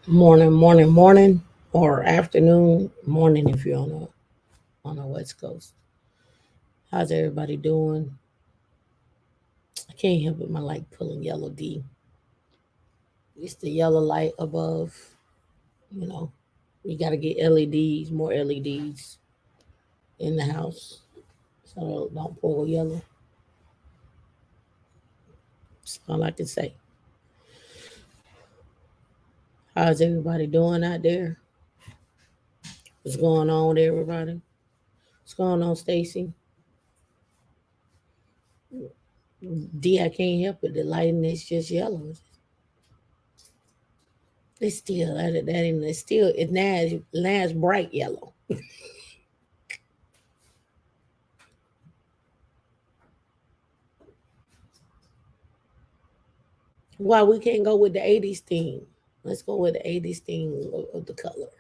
Morning, or afternoon, morning if you're on the West Coast. How's everybody doing? I can't help it. My light pulling yellow D. It's the yellow light above. You know, we got to get LEDs, more LEDs in the house, so don't pull yellow. That's all I can say. How's everybody doing out there? What's going on with everybody? What's going on, Stacy? D, I can't help it. The lighting is just yellow. It's still that ain't it's still it now bright yellow. Why we can't go with the '80s theme? Let's go with the '80s theme of the color.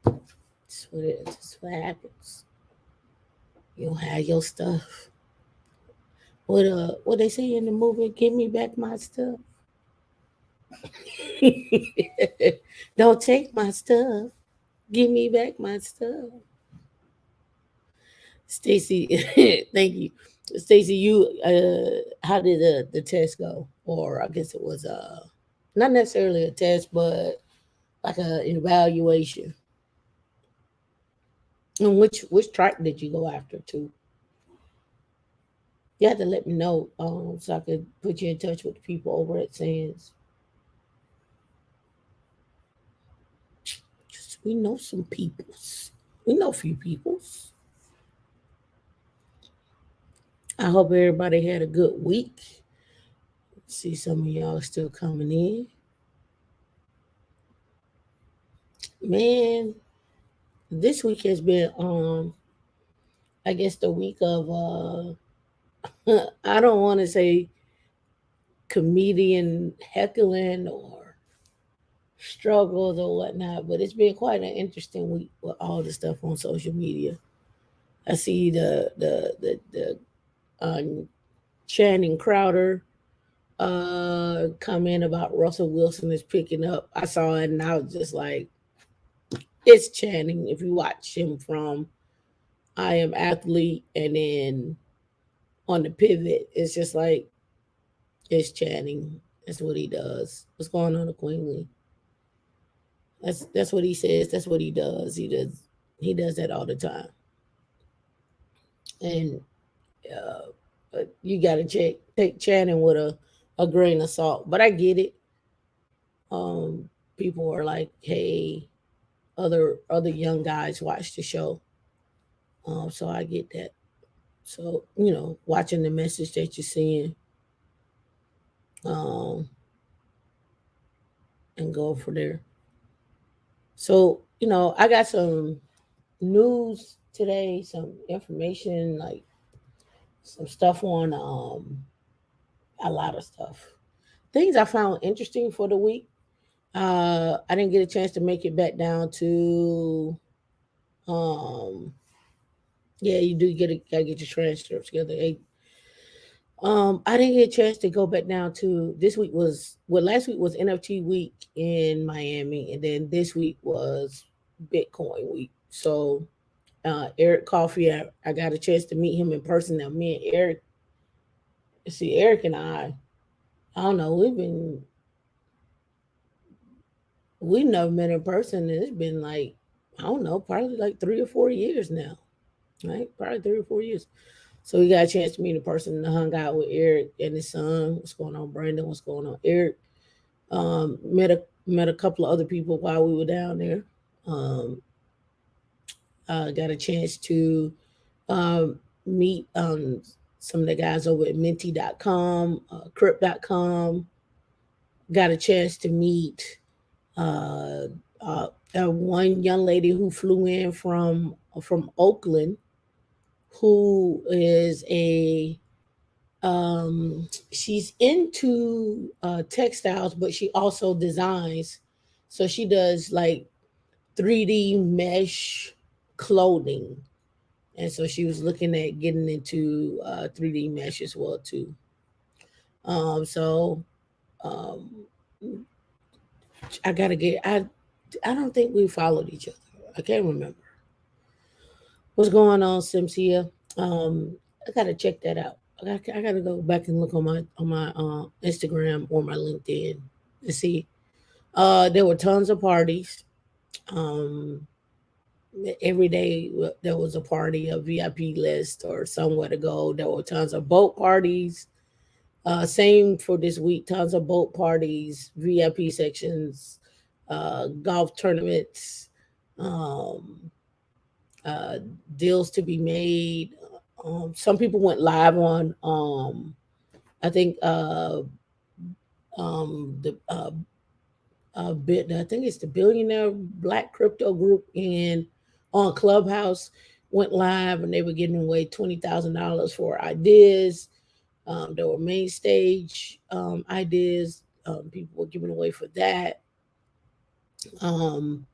That's what it is. That's what happens. You don't have your stuff. What they say in the movie? Give me back my stuff. Don't take my stuff. Give me back my stuff. Stacy, thank you. Stacy, you how did the test go? Or I guess it was not necessarily a test, but like an evaluation. And which track did you go after too? You had to let me know so I could put you in touch with the people over at Sands. Just, we know some peoples. We know a few peoples. I hope everybody had a good week. See some of y'all still coming in. Man, this week has been I guess the week of I don't want to say comedian heckling or struggles or whatnot, but it's been quite an interesting week with all the stuff on social media. I see the Channing Crowder comment about Russell Wilson is picking up. I saw it and I was just like, it's Channing. If you watch him from I Am Athlete and then on the pivot, it's just like it's Channing. That's what he does. What's going on, the Queenly? That's what he says. That's what he does. He does that all the time. And you got to take Channing with a grain of salt. But I get it. Um, People are like, hey, other young guys watch the show. So I get that. So watching the message that you're seeing, um, and go for there. So I got some news today, some information, like some stuff on a lot of stuff. Things I found interesting for the week. I didn't get a chance to make it back down to um yeah, you do gotta get your transcripts together. Hey, I didn't get a chance to go back down to this week was last week was NFT week in Miami, and then this week was Bitcoin week. So Eric Coffey, I got a chance to meet him in person. Now me and Eric and I don't know, we never met in person, and it's been like I don't know, probably like 3 or 4 years now, right? Probably 3 or 4 years. So we got a chance to meet in person and hung out with Eric and his son. What's going on, Brandon? What's going on, Eric? Met a couple of other people while we were down there. Um, got a chance to meet some of the guys over at Minty.com, Crypt.com. Got a chance to meet uh, one young lady who flew in from Oakland, who is a she's into textiles, but she also designs. So she does like 3D mesh clothing, and so she was looking at getting into 3D mesh as well too. So um, I gotta get. I don't think we followed each other. I can't remember what's going on, Simsia. Um, I gotta check that out. I gotta go back and look on my Instagram or my LinkedIn and see. There were tons of parties. Um, every day there was a party, a VIP list, or somewhere to go. There were tons of boat parties. Same for this week. Tons of boat parties, VIP sections, golf tournaments, um, uh, deals to be made. Some people went live on, I think, the bit. I think it's the Billionaire Black Crypto Group in on Clubhouse went live, and they were giving away $20,000 for ideas. There were main stage ideas. People were giving away for that. Um,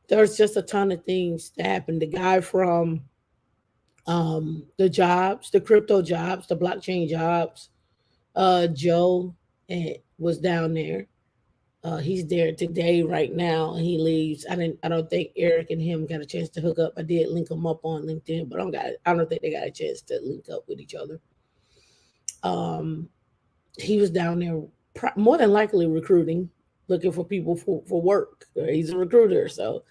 there's just a ton of things that happened. The guy from the jobs, the crypto jobs, the blockchain jobs, Joe was down there. He's there today, right now, and he leaves. I don't think Eric and him got a chance to hook up. I did link them up on LinkedIn, but I don't think they got a chance to link up with each other. Um, he was down there, more than likely recruiting, looking for people for work. He's a recruiter, so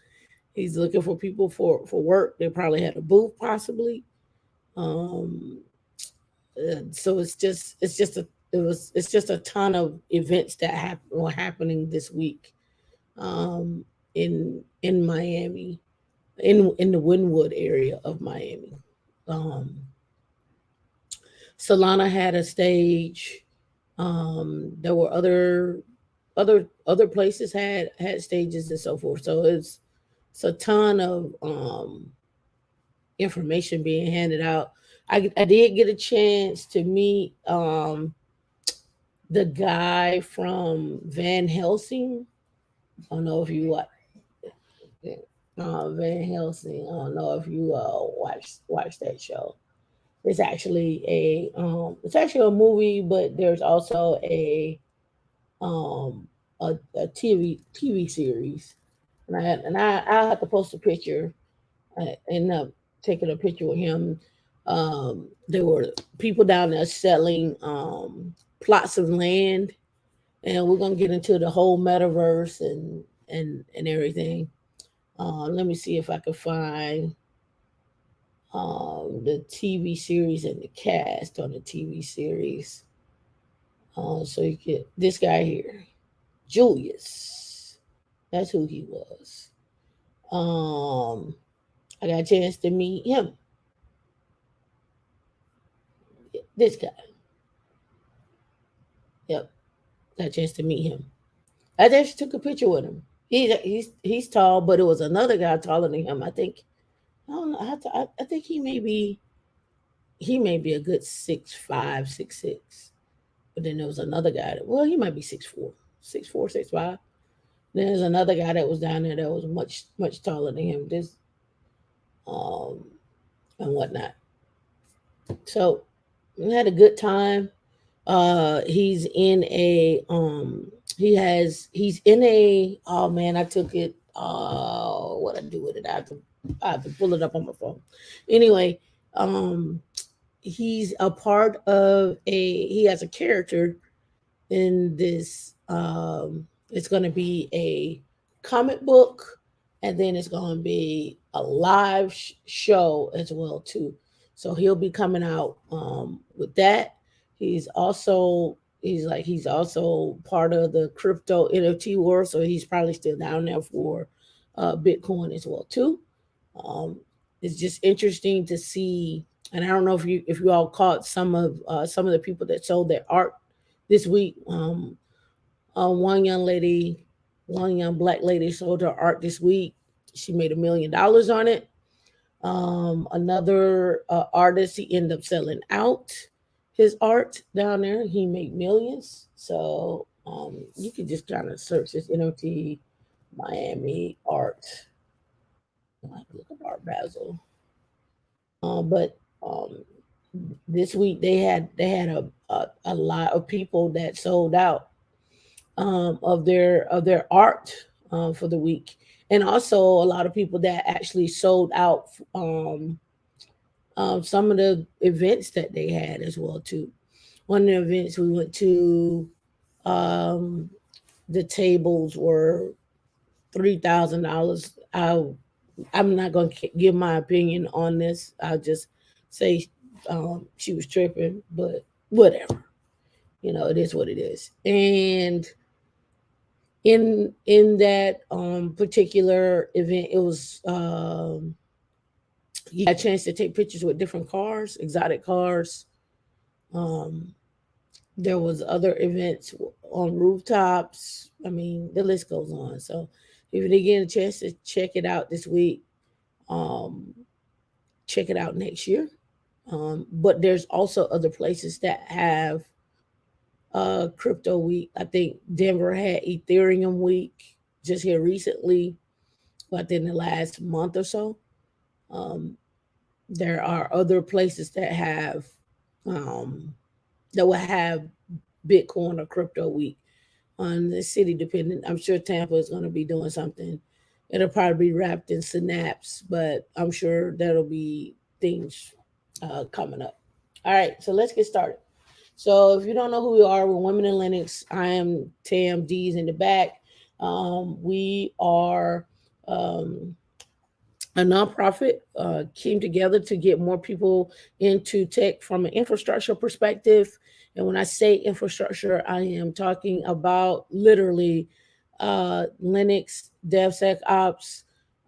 he's looking for people for work. They probably had a booth, possibly. Um, so it's just a ton of events that were happening this week, um, in Miami, in the Wynwood area of Miami. Um, Solana had a stage. There were other places had stages and so forth. So it's a ton of information being handed out. I did get a chance to meet the guy from Van Helsing. I don't know if you Van Helsing. I don't know if you watch that show. It's actually a movie, but there's also um a TV series, and I have to post a picture. I ended up taking a picture with him. There were people down there selling plots of land, and we're gonna get into the whole metaverse and everything. Let me see if I can find the TV series and the cast on the TV series. So you get this guy here, Julius. That's who he was. Um, I got a chance to meet him. This guy. Yep, got a chance to meet him. I just took a picture with him. He's tall, but it was another guy taller than him. I think I don't know. I think he may be a good 6'5", 6'6". But then there was another guy that, well, he might be 6'4", 6'4", 6'5". Then there's another guy that was down there that was much taller than him. This um and whatnot. So we had a good time. He's in a he's in a, oh man, I took it. What I do with it? I have to pull it up on my phone. Anyway, um, he's a part of he has a character in this. It's going to be a comic book, and then it's going to be a live show as well too. So he'll be coming out with that. He's also part of the crypto NFT world, so he's probably still down there for Bitcoin as well too. Um, it's just interesting to see, and I don't know if you all caught some of the people that sold their art this week. One young lady, one young black lady sold her art this week. She made $1 million on it. Another artist, he ended up selling out his art down there. He made millions. So you can just kind of search this NFT Miami art. I have to look up Art Basel. But this week they had a lot of people that sold out. of their art for the week, and also a lot of people that actually sold out some of the events that they had as well too. One of the events we went to, um, the tables were $3,000. I'm not going to give my opinion on this. I'll just say she was tripping, but whatever. It is what it is. And in that particular event, it was you got a chance to take pictures with different cars, exotic cars. Um, there was other events on rooftops. I mean, the list goes on. So if you didn't get a chance to check it out this week, um, check it out next year. But there's also other places that have crypto week. I think Denver had Ethereum week just here recently, within the last month or so. Um, there are other places um, that will have Bitcoin or crypto week on the city dependent. I'm sure Tampa is going to be doing something. It'll probably be wrapped in Synapse, but I'm sure there'll be things coming up. All right, so let's get started. So if you don't know who we are, we're Women in Linux. I am Tam D's in the back. We are um, a nonprofit, came together to get more people into tech from an infrastructure perspective. And when I say infrastructure, I am talking about literally Linux, DevSecOps,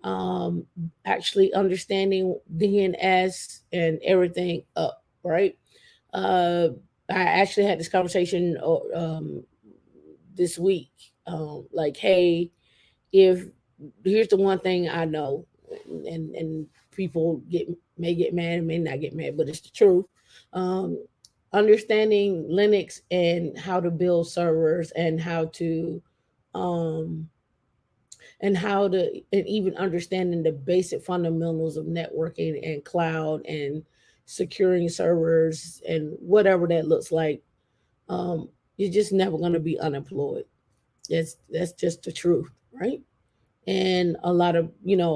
um, actually understanding DNS and everything up, right? Uh, I actually had this conversation this week. Like, hey, if here's the one thing I know, and people may get mad and may not get mad, but it's the truth. Um, Understanding Linux and how to build servers um, and even understanding the basic fundamentals of networking and cloud and securing servers and whatever that looks like. Um, you're just never going to be unemployed. That's just the truth, right? And a lot of,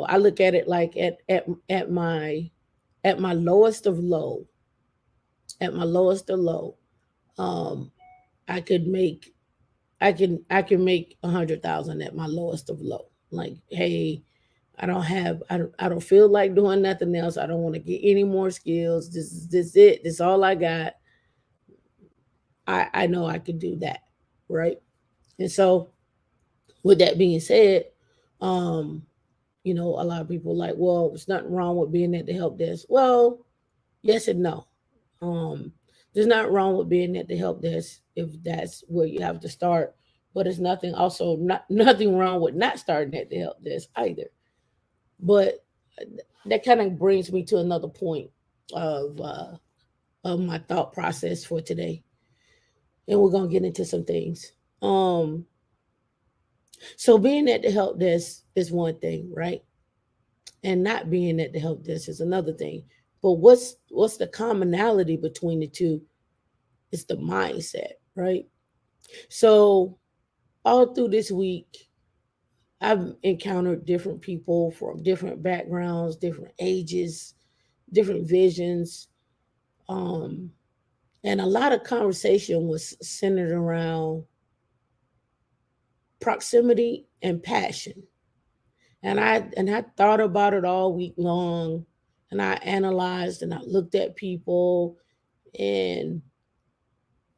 I look at it like at my lowest of low, at my lowest of low, um, I could make I can make 100,000 at my lowest of low. Like, hey, I don't feel like doing nothing else. I don't want to get any more skills. This is it. This is all I got. I know I could do that, right? And so with that being said, um, a lot of people like, well, there's nothing wrong with being at the help desk. Well, yes and no. Um, there's not wrong with being at the help desk if that's where you have to start, but it's not nothing wrong with not starting at the help desk either. But that kind of brings me to another point of uh, of my thought process for today, and we're gonna get into some things. Um, so being at the help desk is one thing, right? And not being at the help desk is another thing. But what's the commonality between the two? It's the mindset, right? So all through this week, I've encountered different people from different backgrounds, different ages, different visions, um, and a lot of conversation was centered around proximity and passion. And I thought about it all week long, and I analyzed and I looked at people, and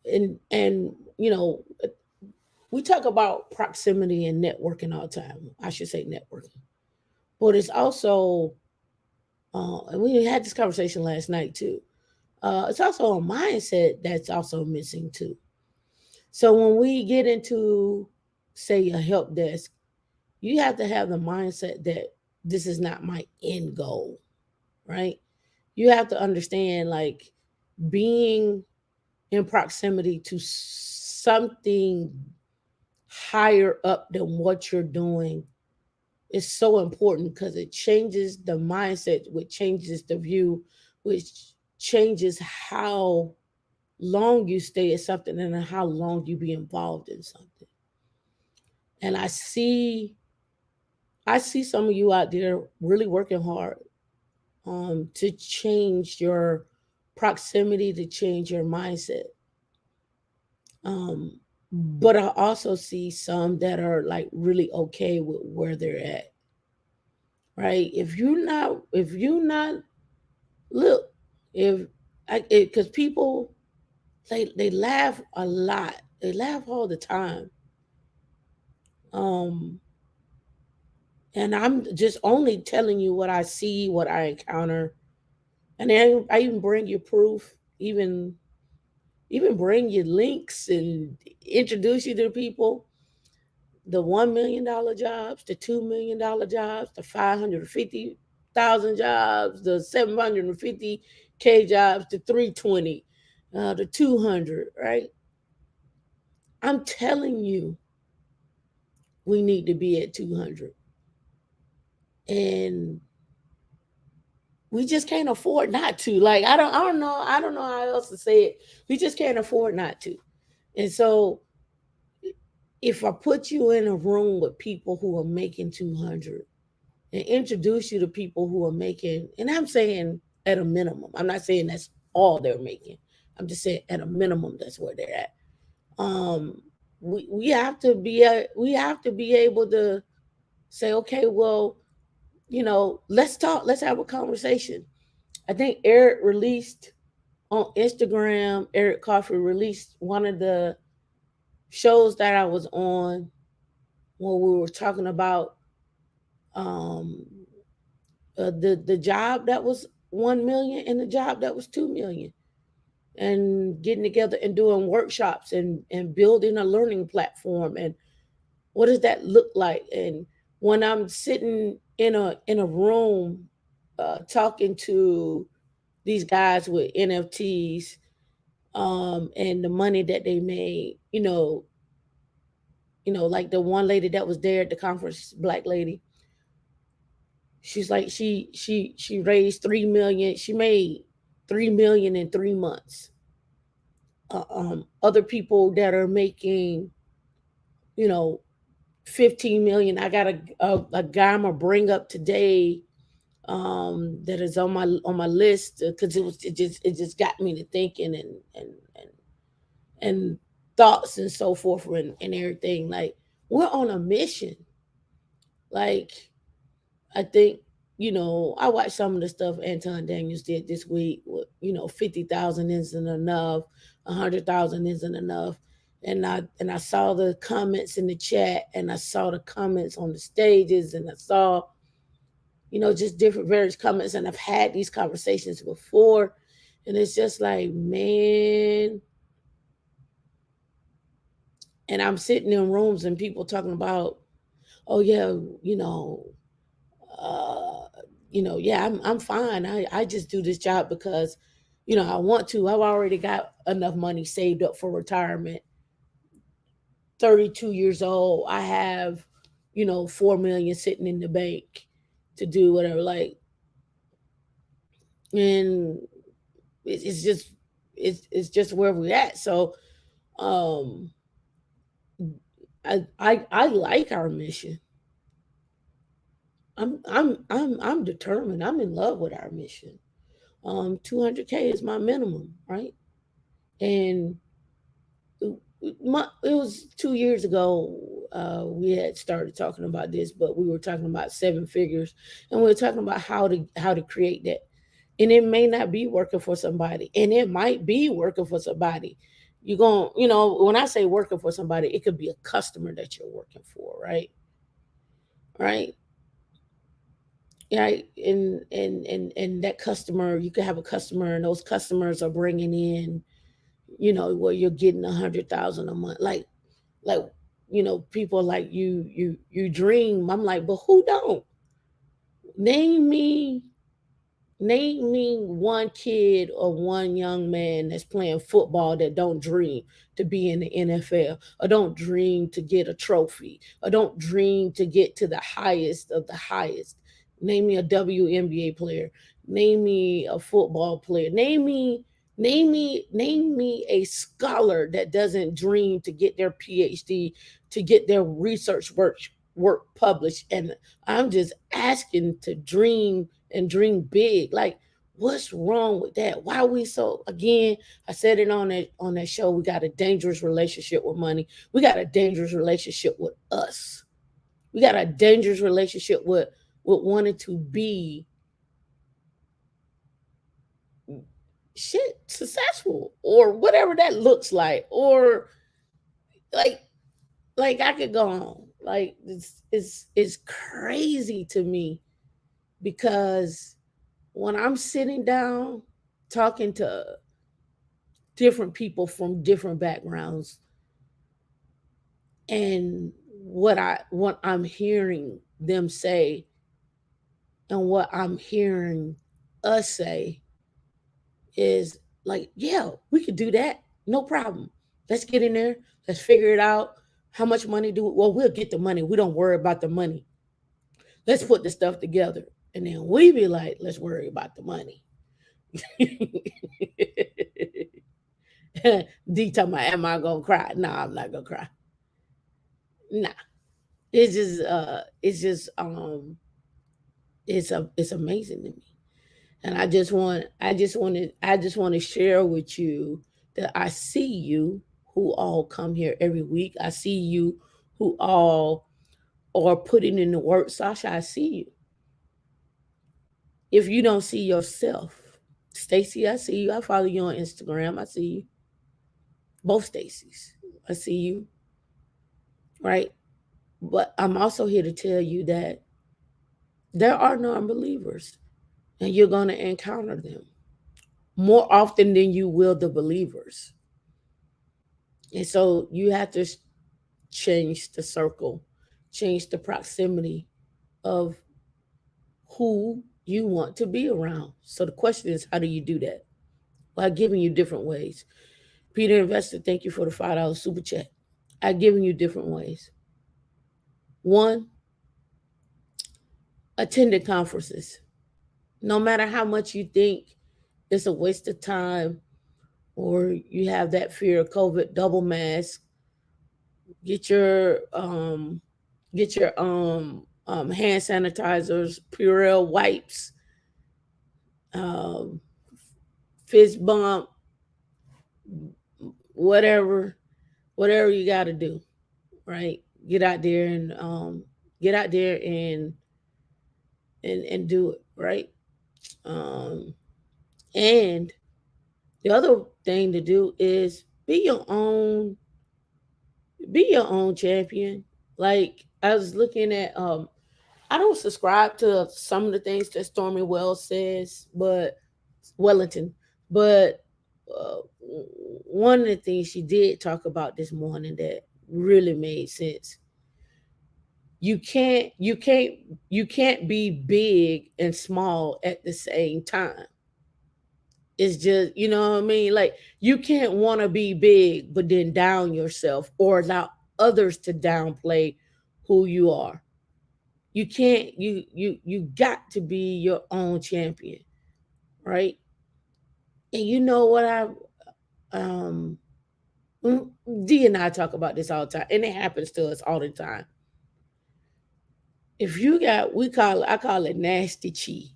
and we talk about proximity and networking all the time. I should say networking, but it's also and we had this conversation last night too. It's also a mindset that's also missing too. So when we get into, say, a help desk, you have to have the mindset that this is not my end goal, right? You have to understand, like, being in proximity to something higher up than what you're doing is so important because it changes the mindset, which changes the view, which changes how long you stay at something and how long you be involved in something. And I see some of you out there really working hard to change your proximity, to change your mindset. Um, but I also see some that are like really okay with where they're at. Right? If you're not look, if I because people they laugh a lot. They laugh all the time. Um, and I'm just only telling you what I see, what I encounter, and I even bring you proof, even bring you links and introduce you to people. The $1 million jobs, the $2 million jobs, the 550,000 jobs, the 750K jobs, the 320, the 200. Right? I'm telling you, we need to be at 200, and we just can't afford not to. Like I don't know how else to say it. We just can't afford not to. And so if I put you in a room with people who are making 200 and introduce you to people who are making, and I'm saying at a minimum, I'm not saying that's all they're making. I'm just saying at a minimum, that's where they're at. Um, we have to be able to say, okay, well, let's talk, let's have a conversation. I think Eric released on Instagram, Eric Coffey released one of the shows that I was on when we were talking about um the job that was 1 million and the job that was 2 million, and getting together and doing workshops and building a learning platform, and what does that look like. And when I'm sitting in a room talking to these guys with NFTs, and the money that they made, like the one lady that was there at the conference, black lady. She's like she raised 3 million. She made 3 million in 3 months. Other people that are making, you know, 15 million. I got a guy I'm gonna bring up today, that is on my list, because it just got me to thinking, and thoughts and so forth, and everything. Like, we're on a mission. Like, I think, I watched some of the stuff Anton Daniels did this week. 50,000 isn't enough, 100,000 isn't enough. And I saw the comments in the chat, and I saw the comments on the stages, and I saw, just different various comments. And I've had these conversations before, and it's just like, man. And I'm sitting in rooms and people talking about, oh yeah, uh, yeah, I'm fine. I just do this job because, I want to. I've already got enough money saved up for retirement. 32 years old. I have, 4 million sitting in the bank to do whatever. Like, and it's just it's just where we're at. So, um, I like our mission. I'm determined. I'm in love with our mission. 200K is my minimum, right? And it was 2 years ago, we had started talking about this, but we were talking about seven figures, and we were talking about how to create that. And it may not be working for somebody, and it might be working for somebody. You're going, when I say working for somebody, it could be a customer that you're working for, right? Right. Yeah, and that customer, you could have a customer, and those customers are bringing in, where you're getting 100,000 a month. Like, people like you dream. I'm like, but who don't? Name me Name me one kid or one young man that's playing football that don't dream to be in the NFL, or don't dream to get a trophy, or don't dream to get to the highest of the highest. Name me a WNBA player. Name me a football player. Name me a scholar that doesn't dream to get their PhD, to get their research work published. And I'm just asking to dream and dream big. Like, what's wrong with that? Why are we so, again, I said it on that show, we got a dangerous relationship with money. We got a dangerous relationship with us. We got a dangerous relationship with wanting to be shit successful or whatever that looks like. Or like I could go on. Like it's crazy to me because when I'm sitting down talking to different people from different backgrounds, and what I'm hearing them say and what I'm hearing us say is like, yeah, we could do that. No problem. Let's get in there. Let's figure it out. How much money do we? Well, we'll get the money. We don't worry about the money. Let's put the stuff together. And then we be like, let's worry about the money. D talking about, am I gonna cry? No, I'm not gonna cry. Nah. It's amazing to me. And I just want to share with you that I see you who all come here every week. I see you who all are putting in the work. Sasha, I see you. If you don't see yourself, Stacy, I see you. I follow you on Instagram. I see you. Both Stacy's. I see you. Right? But I'm also here to tell you that there are non-believers and you're going to encounter them more often than you will the believers. And so you have to change the circle, change the proximity of who you want to be around. So the question is, how do you do that? By giving you different ways. Peter Investor, thank you for the $5 super chat. I've given you different ways. One, attending conferences. No matter how much you think it's a waste of time or you have that fear of COVID, double mask, get your hand sanitizers, Purell wipes, um, fist bump, whatever, whatever you got to do, right? Get out there and get out there and do it, right? Um, and the other thing to do is be your own champion. Like I was looking at I don't subscribe to some of the things that Stormy Wells says, but Wellington, but one of the things she did talk about this morning that really made sense. You can't be big and small at the same time. It's just, you know what I mean? Like you can't want to be big but then down yourself or allow others to downplay who you are. You can't you got to be your own champion, right? And you know what um D and I talk about this all the time, and it happens to us all the time. If you got, I call it nasty chi.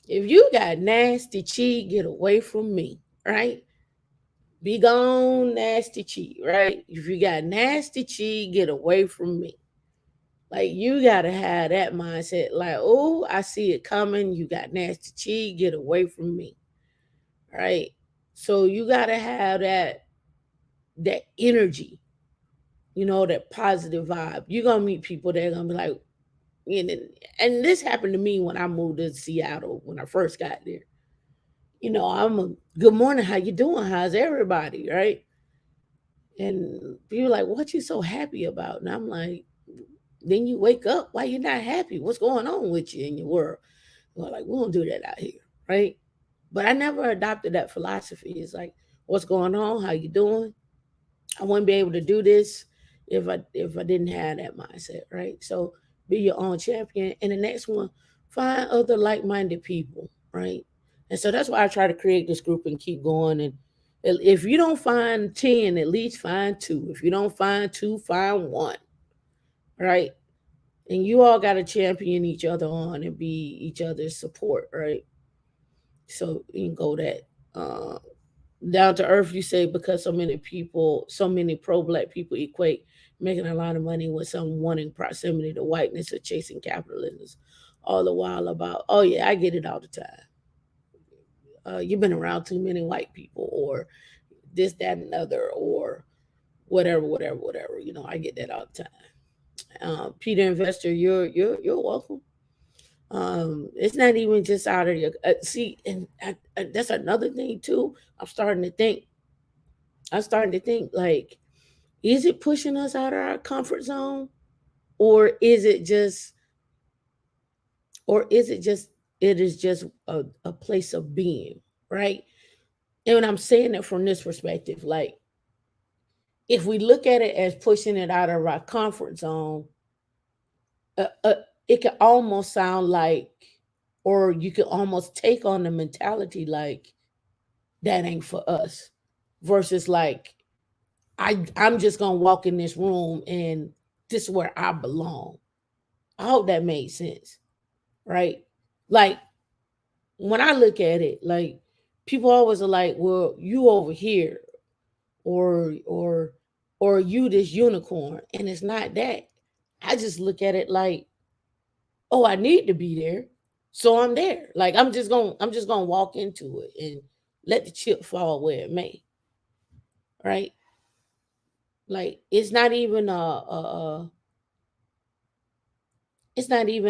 If you got nasty chi, get away from me, right? Be gone, nasty chi, right? If you got nasty chi, get away from me. Like you gotta have that mindset, like, oh, I see it coming. You got nasty chi, get away from me. Right? So you gotta have that energy, that positive vibe. You're gonna meet people that are gonna be like, and, and this happened to me when I moved to Seattle when I first got there. I'm a good morning, how you doing? How's everybody? Right? And people are like, what you so happy about? And I'm like, then you wake up, why you not happy? What's going on with you in your world? Well, like, we don't do that out here, right? But I never adopted that philosophy. It's like, what's going on? How you doing? I wouldn't be able to do this if I didn't have that mindset, right? So be your own champion. And the next one, find other like-minded people, right? And so that's why I try to create this group and keep going. And if you don't find 10, at least find two. If you don't find two, find one. right? And you all got to champion each other on and be each other's support, right? So you can go that uh, down to earth. You say because so many people, so many pro-black people equate making a lot of money with some wanting proximity to whiteness or chasing capitalism, all the while about, oh yeah, I get it all the time. You've been around too many white people, or this, that, and other, or whatever, whatever, whatever. I get that all the time. Peter Investor, you're welcome. It's not even just out of your see, and that's another thing too. I'm starting to think like, is it pushing us out of our comfort zone, or is it just, or is it just, it is just a place of being, right? And when I'm saying it from this perspective, like if we look at it as pushing it out of our comfort zone, uh, uh, it can almost sound like, or you can almost take on the mentality like that ain't for us, versus like I'm just gonna walk in this room and this is where I belong. I hope that made sense, right? Like when I look at it, like people always are like, "Well, you over here," or or you this unicorn, and it's not that. I just look at it like, oh, I need to be there, so I'm there. Like I'm just gonna walk into it and let the chip fall where it may, right? Like it's not even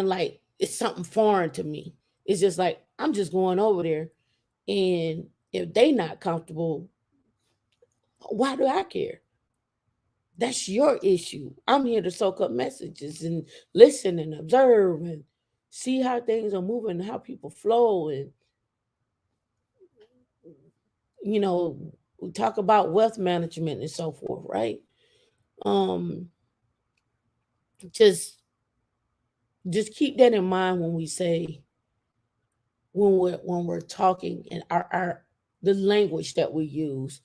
like it's something foreign to me. It's just like I'm just going over there, and if they not comfortable, why do I care? That's your issue. I'm here to soak up messages and listen and observe and see how things are moving, how people flow, and you know, we talk about wealth management and so forth, right? Um, just just keep that in mind when we say, when we're talking, and our the language that we use.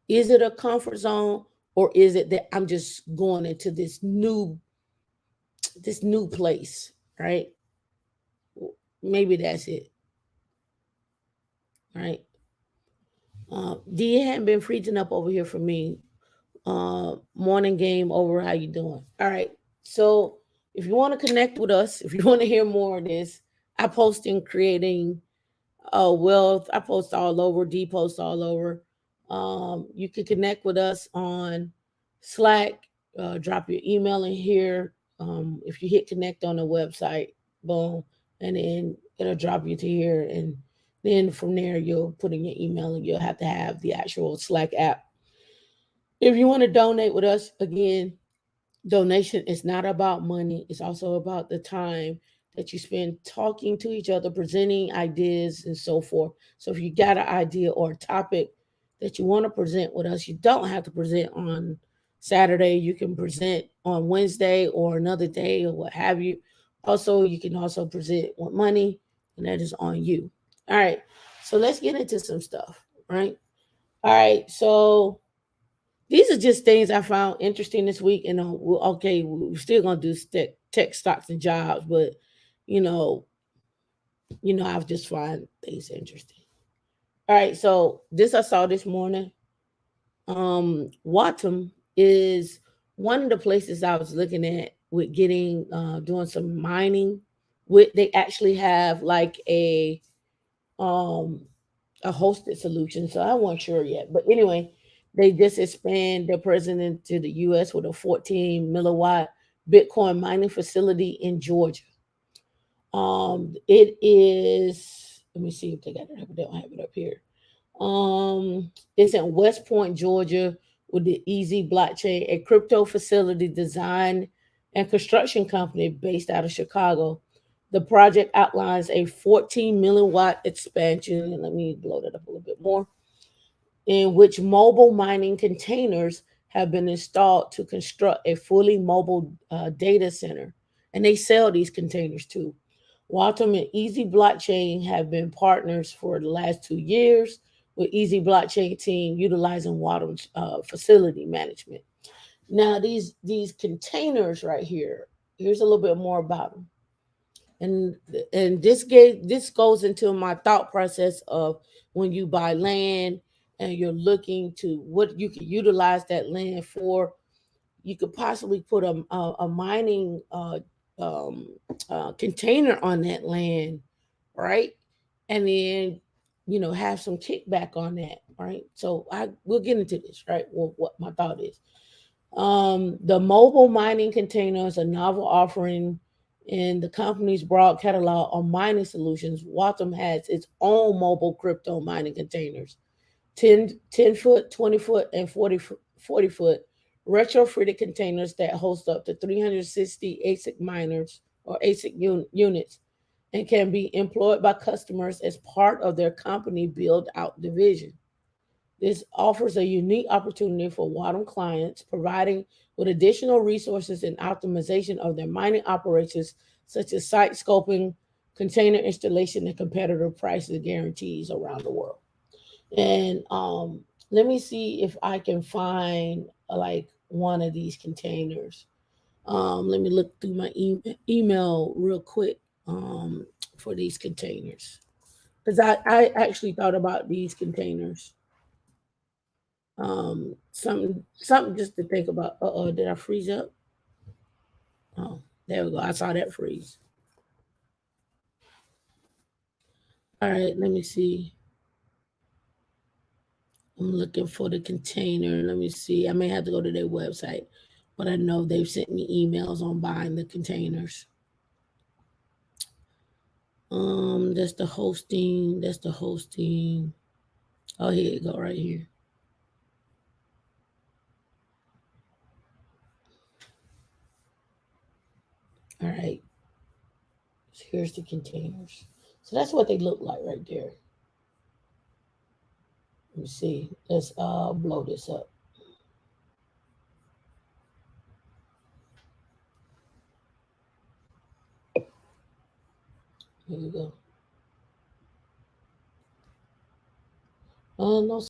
Is it a comfort zone, or is it that I'm just going into this new place, right? Maybe that's it, right? D hadn't been freezing up over here for me. Morning game over. How you doing? All right. So if you want to connect with us, if you want to hear more of this, I post in creating wealth. I post all over. D post all over. You can connect with us on Slack. Drop your email in here. If you hit connect on the website, boom, and then it'll drop you to here, and then from there you'll put in your email, and you'll have to have the actual Slack app. If you want to donate with us, again, donation is not about money. It's also about the time that you spend talking to each other, presenting ideas, and so forth. So if you got an idea or a topic that you want to present with us, you don't have to present on Saturday. You can present on Wednesday or another day or what have you. Also, you can also present with money, and that is on you. All right. So let's get into some stuff, right? All right. So these are just things I found interesting this week. And okay, we're still gonna do tech stocks and jobs, but you know, I've just find things interesting. All right, so this I saw this morning. Watum is one of the places I was looking at with getting doing some mining. With they actually have like um a hosted solution. So I wasn't sure yet. But anyway, they just expand their presence to the US with a 14 milliwatt Bitcoin mining facility in Georgia. It is, let me see if they got it up. They don't have it up here. It's in West Point, Georgia, with the Easy Blockchain, a crypto facility design and construction company based out of Chicago. The project outlines a 14 milliwatt expansion. And let me blow that up a little bit more, in which mobile mining containers have been installed to construct a fully mobile data center. And they sell these containers too. Quantum and Easy Blockchain have been partners for the last 2 years, with Easy Blockchain team utilizing Quantum's facility management. Now, these containers right here. Here's a little bit more about them. And this goes into my thought process of when you buy land and you're looking to what you can utilize that land for. You could possibly put a mining um, container on that land, right? And then have some kickback on that, right? So I we'll get into this, right? Well, what my thought is. The mobile mining container is a novel offering in the company's broad catalog of mining solutions. Watham has its own mobile crypto mining containers, 10 foot, 20 foot, and 40 foot retrofitted containers that host up to 360 ASIC miners or ASIC units and can be employed by customers as part of their company build out division. This offers a unique opportunity for Wadham clients, providing with additional resources and optimization of their mining operations, such as site scoping, container installation, and competitive prices guarantees around the world. And let me see if I can find like one of these containers. Let me look through my email real quick for these containers because I actually thought about these containers. Something just to think about. Oh, did I freeze up? Oh, there we go. I saw that freeze. All right, let me see. I'm looking for the container. Let me see. I may have to go to their website, but I know they've sent me emails on buying the containers. That's the hosting. That's the hosting. Oh, here you go, right here. All right, so here's the containers. So that's what they look like right there. Let me see. Let's blow this up. Here you go. No.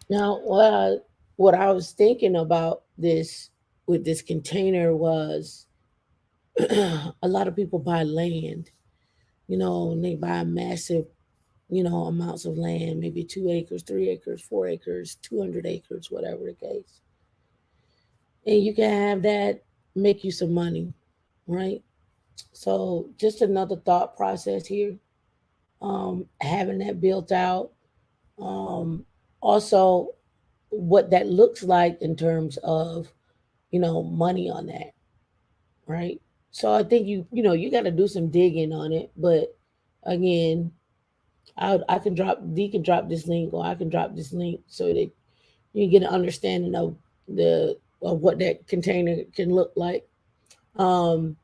Now, what I was thinking about this with this container was a lot of people buy land, and they buy massive, amounts of land, maybe 2 acres, 3 acres, 4 acres, 200 acres, whatever the case. And you can have that make you some money, right? So, just another thought process here, having that built out. Um, Also, what that looks like in terms of money on that, right? So I think you got to do some digging on it. But again, I can drop D can drop this link, or I can drop this link so that you get an understanding of the of what that container can look like. Um,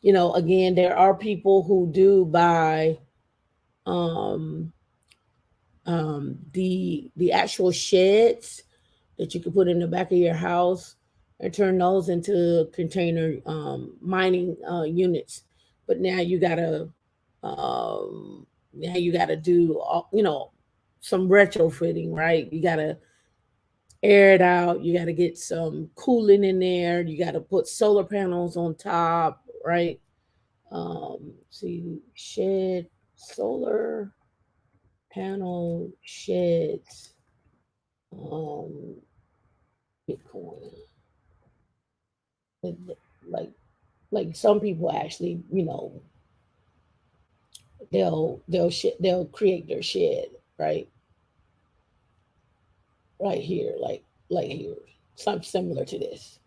again, there are people who do buy um the actual sheds that you can put in the back of your house and turn those into container mining units. But now you gotta Now you got to do, some retrofitting, right? You got to air it out. You got to get some cooling in there. You got to put solar panels on top, right? See, shed solar panel sheds, um, Bitcoin. Like, like some people actually, they'll create their shed, right, right here, like here, something similar to this.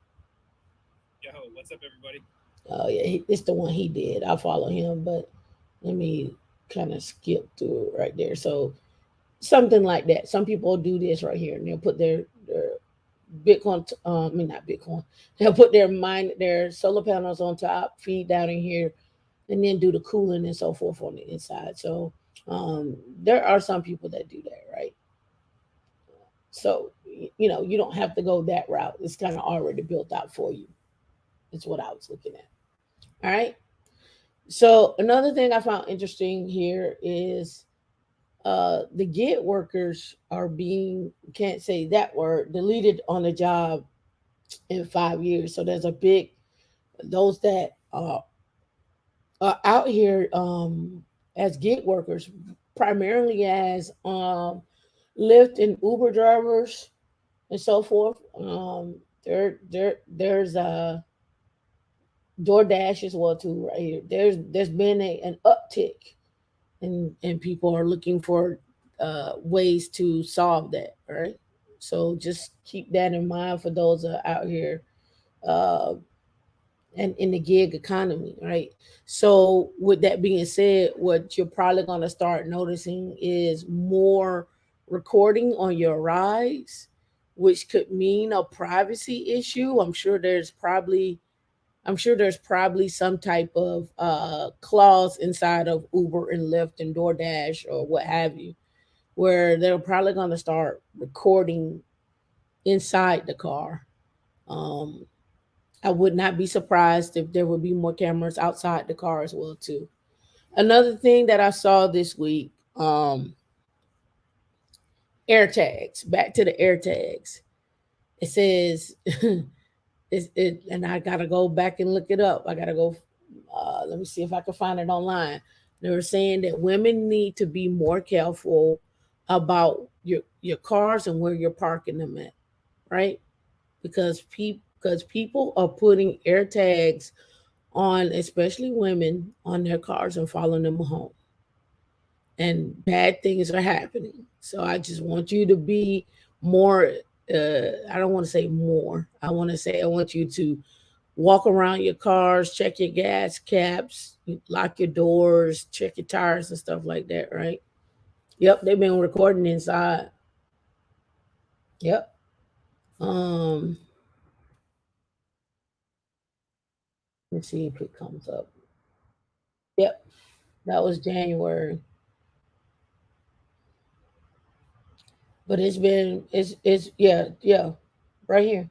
Yo, what's up, everybody? Oh yeah, it's the one he did. I follow him, but let me kind of skip through it right there. So something like that. Some people do this right here, and they'll put their Bitcoin. I mean, not Bitcoin. They'll put their solar panels on top, feed down in here, and then do the cooling and so forth on the inside. So there are some people that do that, right? So you don't have to go that route. It's kind of already built out for you. That's what I was looking at. All right. So another thing I found interesting here is the gig workers are being, can't say that word, deleted on the job in 5 years. So there's a big, those that are out here as gig workers, primarily as Lyft and Uber drivers and so forth. There's DoorDash as well too right here. There's been an uptick, and people are looking for ways to solve that. Right, so just keep that in mind for those out here uh, and in the gig economy, right? So, with that being said, what you're probably going to start noticing is more recording on your rides, which could mean a privacy issue. I'm sure there's probably some type of clause inside of Uber and Lyft and DoorDash or what have you, where they're probably going to start recording inside the car. Um, I would not be surprised if there would be more cameras outside the car as well too. Another thing that I saw this week, air tags. Back to the air tags. It says, and I gotta go back and look it up. I gotta go. Let me see if I can find it online. They were saying that women need to be more careful about your cars and where you're parking them at, right? Because people are putting air tags on, especially women, on their cars and following them home. And bad things are happening. So I just want you to be more, I don't want to say more. I want you to walk around your cars, check your gas caps, lock your doors, check your tires and stuff like that, right? Yep, they've been recording inside. Yep. Um, let's see if it comes up. Yep, that was January. But it's yeah, right here.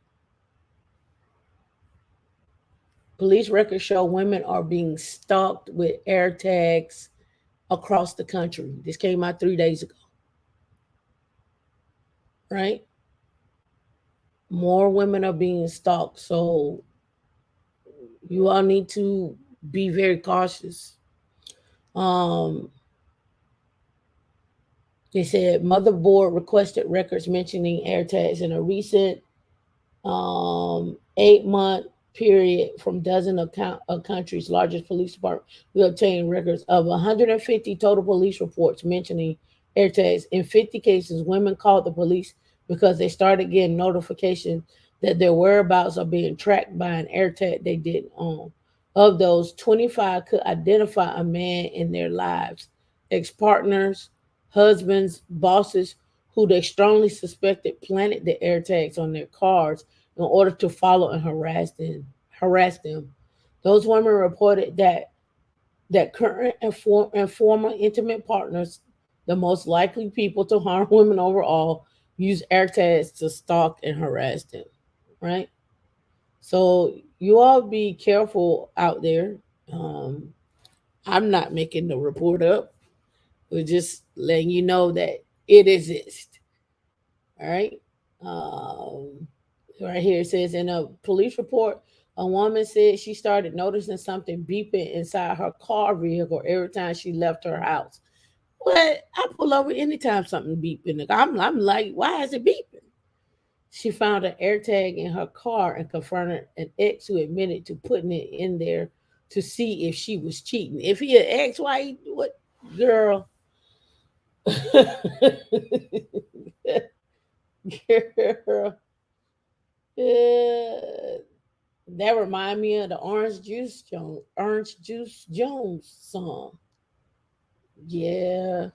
Police records show women are being stalked with air tags across the country. This came out 3 days ago, right? More women are being stalked, so you all need to be very cautious. Um, they said motherboard requested records mentioning air tags in a recent 8 month period from dozen of countries' largest police department. We obtained records of 150 total police reports mentioning air tags. In 50 cases, women called the police because they started getting notifications that their whereabouts are being tracked by an air tag they didn't own. Of those, 25 could identify a man in their lives, ex-partners, husbands, bosses, who they strongly suspected planted the air tags on their cars in order to follow and harass them. Those women reported that current and former intimate partners, the most likely people to harm women overall, use air tags to stalk and harass them. Right? So you all be careful out there. Um, I'm not making the report up. We're just letting you know that it exists. All right. Um, right here it says in a police report, a woman said she started noticing something beeping inside her car vehicle every time she left her house. What? I pull over anytime something beeping. I'm like, why is it beeping? She found an AirTag in her car and confronted an ex who admitted to putting it in there to see if she was cheating. If he an ex, why? What, girl? Girl, uh, that remind me of the Orange Juice Jones song. Yeah,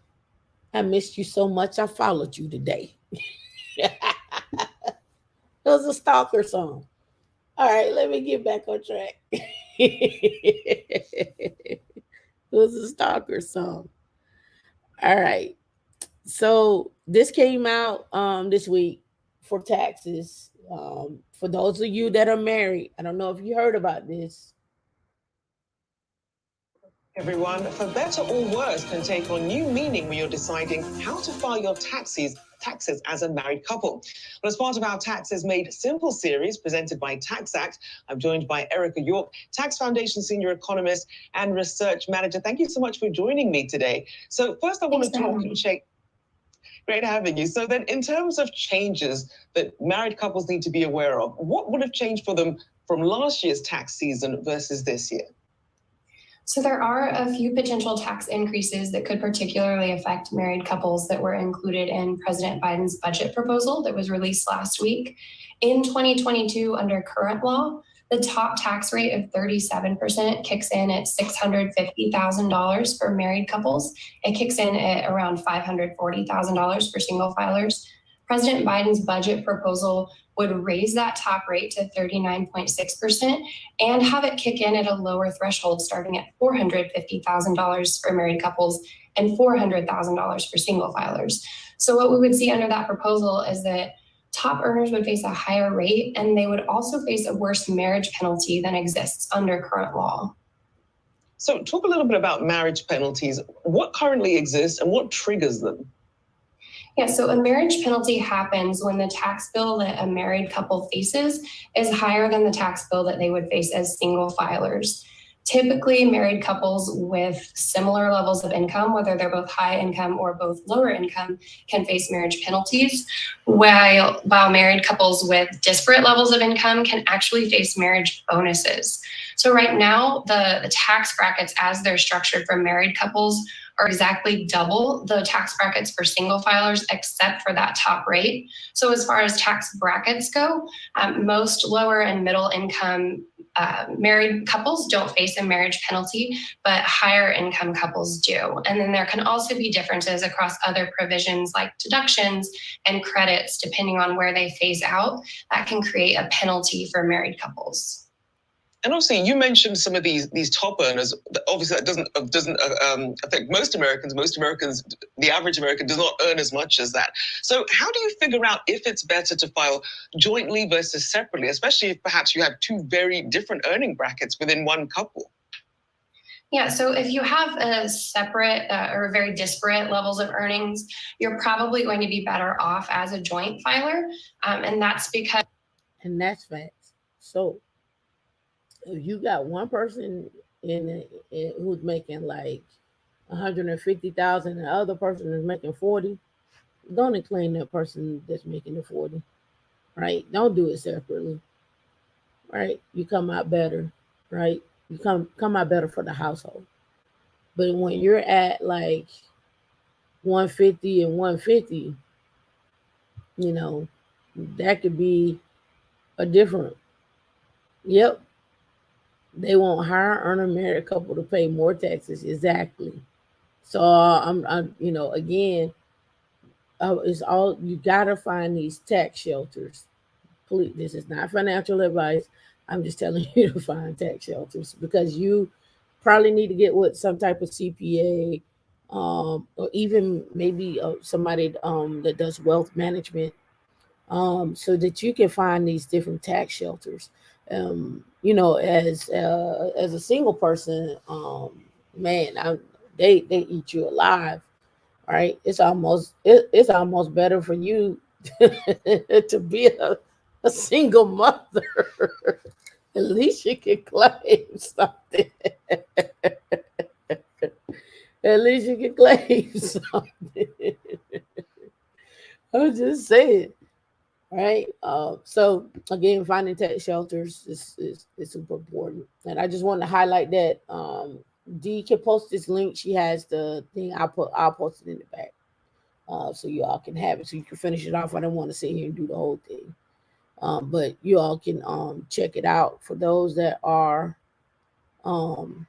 I missed you so much. I followed you today. It was a stalker song. All right, let me get back on track. It was a stalker song. All right. So this came out this week for taxes. For those of you that are married, I don't know if you heard about this. Everyone, for better or worse, can take on new meaning when you're deciding how to file your taxes as a married couple. Well, as part of our Taxes Made Simple series presented by Tax Act, I'm joined by Erica York, Tax Foundation Senior Economist and Research Manager. Thank you so much for joining me today. So first I want to talk to Shake. Great having you. So then in terms of changes that married couples need to be aware of, what would have changed for them from last year's tax season versus this year? So there are a few potential tax increases that could particularly affect married couples that were included in President Biden's budget proposal that was released last week. In 2022, under current law, the top tax rate of 37% kicks in at $650,000 for married couples. It kicks in at around $540,000 for single filers. President Biden's budget proposal would raise that top rate to 39.6% and have it kick in at a lower threshold starting at $450,000 for married couples and $400,000 for single filers. So what we would see under that proposal is that top earners would face a higher rate and they would also face a worse marriage penalty than exists under current law. So talk a little bit about marriage penalties. What currently exists and what triggers them? Yeah, so a marriage penalty happens when the tax bill that a married couple faces is higher than the tax bill that they would face as single filers. Typically, married couples with similar levels of income, whether they're both high income or both lower income, can face marriage penalties, while married couples with disparate levels of income can actually face marriage bonuses. So right now, the tax brackets as they're structured for married couples are exactly double the tax brackets for single filers, except for that top rate. So as far as tax brackets go, most lower and middle income married couples don't face a marriage penalty, but higher income couples do. And then there can also be differences across other provisions like deductions and credits, depending on where they phase out, that can create a penalty for married couples. And obviously, you mentioned some of these top earners. Obviously, that doesn't affect most Americans. Most Americans, the average American, does not earn as much as that. So, how do you figure out if it's better to file jointly versus separately, especially if perhaps you have two very different earning brackets within one couple? Yeah, so if you have a separate or very disparate levels of earnings, you're probably going to be better off as a joint filer, and that's because. And that's facts. So if you got one person who's making like 150,000, and the other person is making 40, don't claim that person that's making the 40. Right? Don't do it separately. Right? You come out better. Right? You come out better for the household. But when you're at like 150 and 150, you know, that could be a different. Yep, they want higher earner married couple to pay more taxes. Exactly. So I'm again, it's all you gotta find these tax shelters. Please, this is not financial advice. I'm just telling you to find tax shelters because you probably need to get with some type of CPA, or even maybe somebody that does wealth management, so that you can find these different tax shelters. As a single person, man, they eat you alive, right? It's almost better for you to be a single mother. At least you can claim something. At least you can claim something. I'm just saying, right? So again, finding tax shelters is super important, and I just want to highlight that. Dee can post this link. She has the thing. I'll post it in the back, so you all can have it, so you can finish it off. I don't want to sit here and do the whole thing, but you all can check it out for those um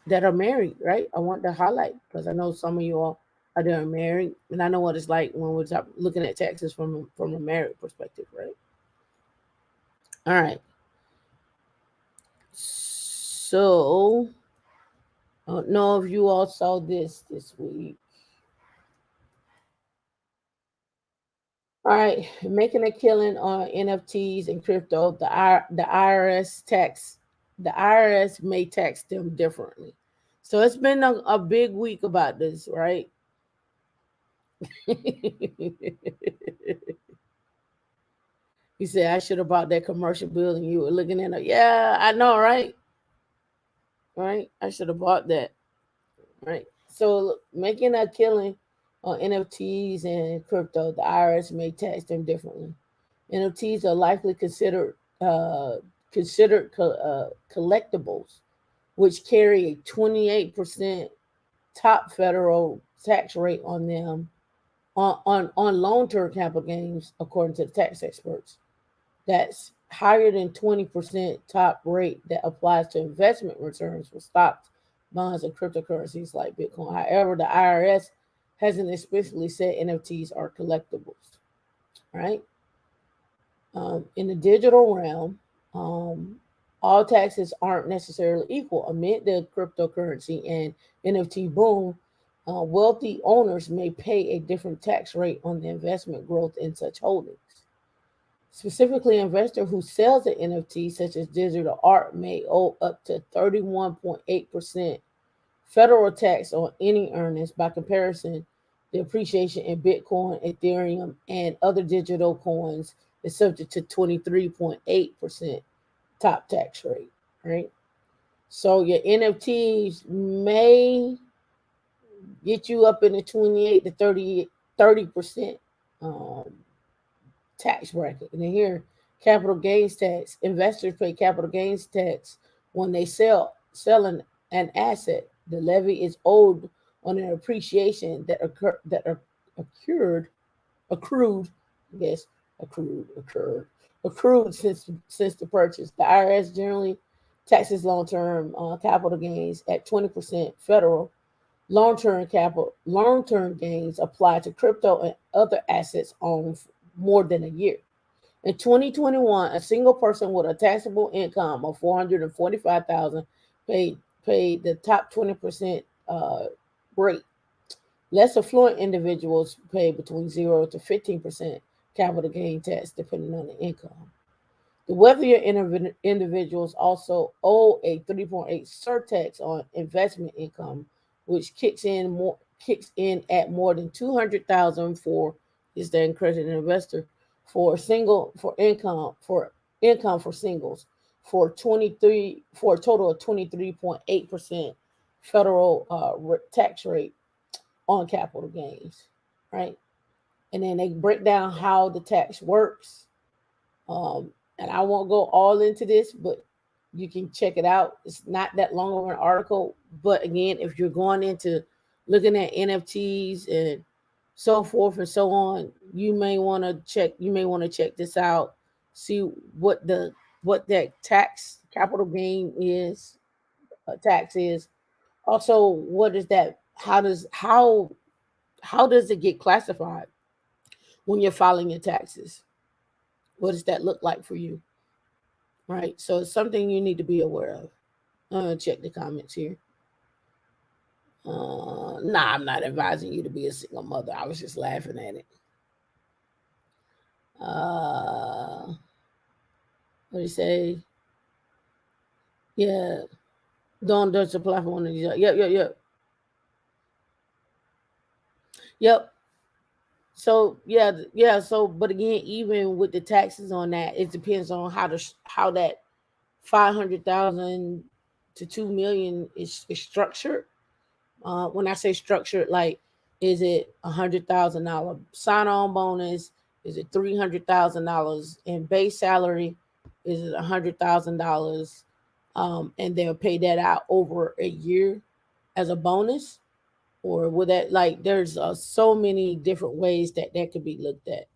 that are married, right? I want to highlight because I know some of you all are there married, and I know what it's like when we're looking at taxes from a married perspective, right? All right. So I don't know if you all saw this week. All right, making a killing on NFTs and crypto. The IRS tax. The IRS may tax them differently. So it's been a big week about this, right? You said I should have bought that commercial building. You were looking at it. Yeah, I know, right? Right? I should have bought that. Right. So making a killing on NFTs and crypto, the IRS may tax them differently. NFTs are likely considered collectibles, which carry a 28% top federal tax rate on them on long-term capital gains, according to the tax experts. That's higher than 20% top rate that applies to investment returns for stocks, bonds, and cryptocurrencies like Bitcoin. However, the IRS hasn't explicitly said NFTs are collectibles, right? In the digital realm, all taxes aren't necessarily equal. Amid the cryptocurrency and NFT boom, wealthy owners may pay a different tax rate on the investment growth in such holdings. Specifically, an investor who sells an NFT, such as digital art, may owe up to 31.8% federal tax on any earnings. By comparison, the appreciation in Bitcoin, Ethereum, and other digital coins is subject to 23.8% top tax rate, right? So your NFTs may get you up in the 28 to 30% um, tax bracket. And then here, capital gains tax. Investors pay capital gains tax when they selling an asset. The levy is owed on an appreciation that occurred accrued, I guess accrued since the purchase. The IRS generally taxes long-term capital gains at 20% federal. Long-term gains apply to crypto and other assets owned for more than a year. In 2021, a single person with a taxable income of 445,000 paid paid the top 20% rate. Less affluent individuals pay between 0 to 15% capital gain tax depending on the income. The wealthier individuals also owe a 3.8 surtax on investment income, which kicks in at more than 200,000 for is the accredited investor for income for singles for a total of 23.8% federal tax rate on capital gains, right? And then they break down how the tax works. And I won't go all into this, but you can check it out. It's not that long of an article, but again, if you're going into looking at NFTs and so forth and so on, you may want to check. You may want to check this out. See what that tax capital gain is, tax is. Also, what is that? How does it get classified when you're filing your taxes? What does that look like for you? Right. So it's something you need to be aware of. Check the comments here. Nah, I'm not advising you to be a single mother. I was just laughing at it. What do you say? Yeah. Don't there's a platform. Yep. So yeah. So, but again, even with the taxes on that, it depends on how that 500,000 to 2 million is structured. When I say structured, like, is it $100,000 sign-on bonus? Is it $300,000 in base salary? Is it $100,000? And they'll pay that out over a year as a bonus, or would that, like, there's so many different ways that could be looked at.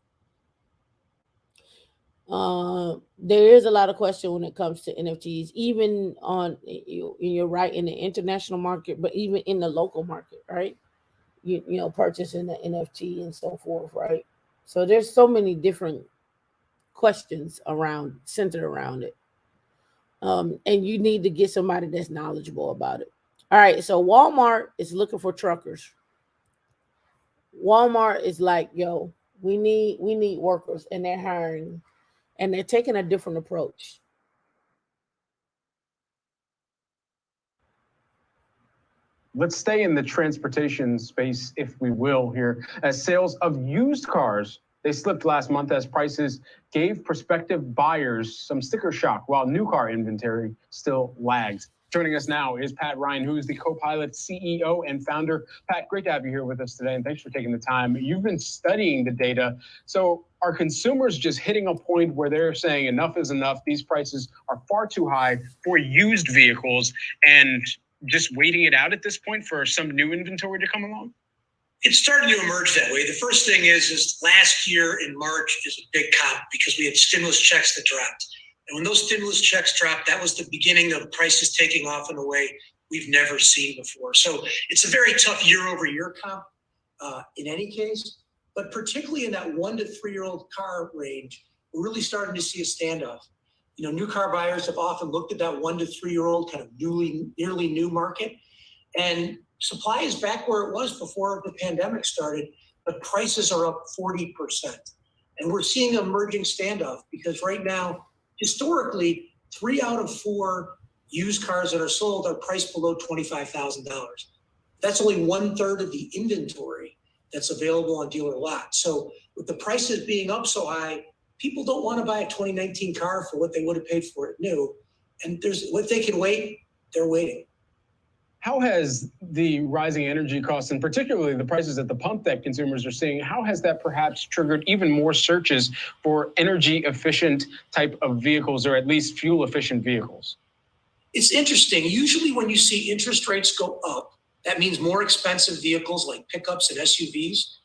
There is a lot of question when it comes to NFTs, even on you're right, in the international market, but even in the local market, right? Purchasing the NFT and so forth, right? So there's so many different questions around centered around it, and you need to get somebody that's knowledgeable about it. All right, so Walmart is looking for truckers. Walmart is like, yo, we need workers, and they're hiring, and they're taking a different approach. Let's stay in the transportation space, if we will, here, as sales of used cars, they slipped last month as prices gave prospective buyers some sticker shock, while new car inventory still lags. Joining us now is Pat Ryan, who is the co-pilot CEO and founder. Pat, great to have you here with us today, and thanks for taking the time. You've been studying the data. So are consumers just hitting a point where they're saying enough is enough? These prices are far too high for used vehicles, and just waiting it out at this point for some new inventory to come along? It's starting to emerge that way. The first thing is last year in March is a big comp because we had stimulus checks that dropped. And when those stimulus checks dropped, that was the beginning of prices taking off in a way we've never seen before. So it's a very tough year over year comp in any case, but particularly in that 1 to 3 year old car range, we're really starting to see a standoff. New car buyers have often looked at that 1 to 3 year old kind of nearly new market, and supply is back where it was before the pandemic started, but prices are up 40%. And we're seeing an emerging standoff because right now, historically, 3 out of 4 used cars that are sold are priced below $25,000. That's only 1/3 of the inventory that's available on dealer lots. So with the prices being up so high, people don't want to buy a 2019 car for what they would have paid for it new. And if they can wait, they're waiting. How has the rising energy costs, and particularly the prices at the pump that consumers are seeing, how has that perhaps triggered even more searches for energy efficient type of vehicles, or at least fuel efficient vehicles? It's interesting. Usually when you see interest rates go up, that means more expensive vehicles like pickups and SUVs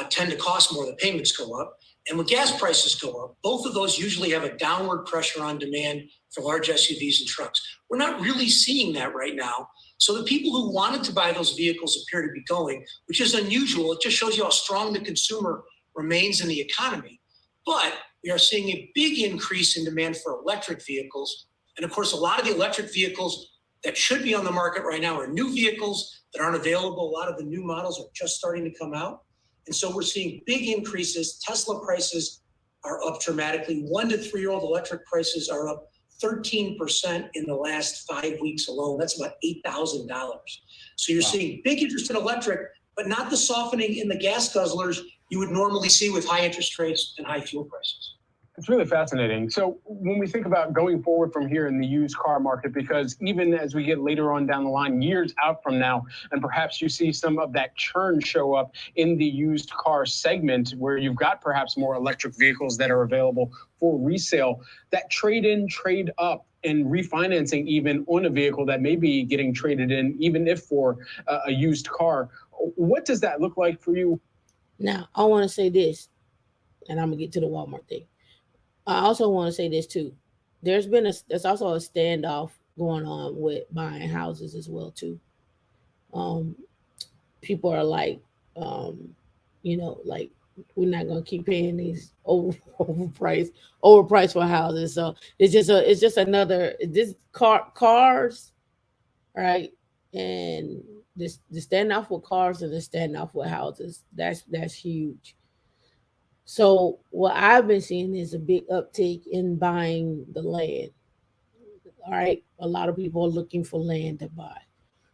tend to cost more. The payments go up. And when gas prices go up, both of those usually have a downward pressure on demand for large SUVs and trucks. We're not really seeing that right now. So the people who wanted to buy those vehicles appear to be going, which is unusual. It just shows you how strong the consumer remains in the economy. But we are seeing a big increase in demand for electric vehicles. And of course, a lot of the electric vehicles that should be on the market right now are new vehicles that aren't available. A lot of the new models are just starting to come out. And so we're seeing big increases. Tesla prices are up dramatically. 1 to 3 year old electric prices are up 13% in the last 5 weeks alone. That's about $8,000. So you're seeing big interest in electric, but not the softening in the gas guzzlers you would normally see with high interest rates and high fuel prices. It's really fascinating. So when we think about going forward from here in the used car market, because even as we get later on down the line, years out from now, and perhaps you see some of that churn show up in the used car segment where you've got perhaps more electric vehicles that are available for resale, that trade in, trade up, and refinancing even on a vehicle that may be getting traded in, even if for a used car. What does that look like for you? Now, I want to say this, and I'm going to get to the Walmart thing. I also want to say this too. There's also a standoff going on with buying houses as well too. People are like, like, we're not gonna keep paying these overpriced for houses. So it's just another this cars, right? And this the standoff with cars and the standoff with houses. That's huge. So what I've been seeing is a big uptake in buying the land. All right, a lot of people are looking for land to buy.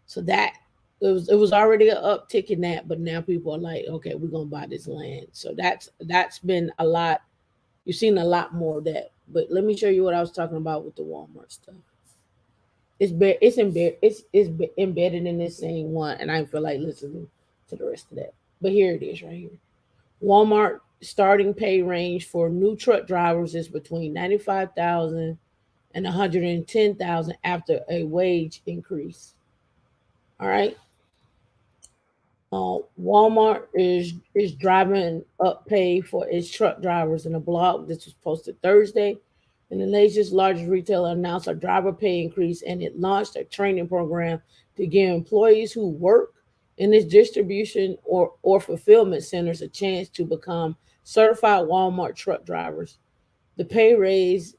So that it was already an uptick in that, but now people are like, okay, we're gonna buy this land. So that's been a lot. You've seen a lot more of that. But let me show you what I was talking about with the Walmart stuff. It's embedded in this same one, and I feel like listening to the rest of that. But here it is, right here. Walmart starting pay range for new truck drivers is between 95,000 and 110,000 after a wage increase. All right. Walmart is driving up pay for its truck drivers in a blog. This was posted Thursday. And the nation's largest retailer announced a driver pay increase, and it launched a training program to give employees who work in its distribution or fulfillment centers a chance to become certified Walmart truck drivers. The pay raise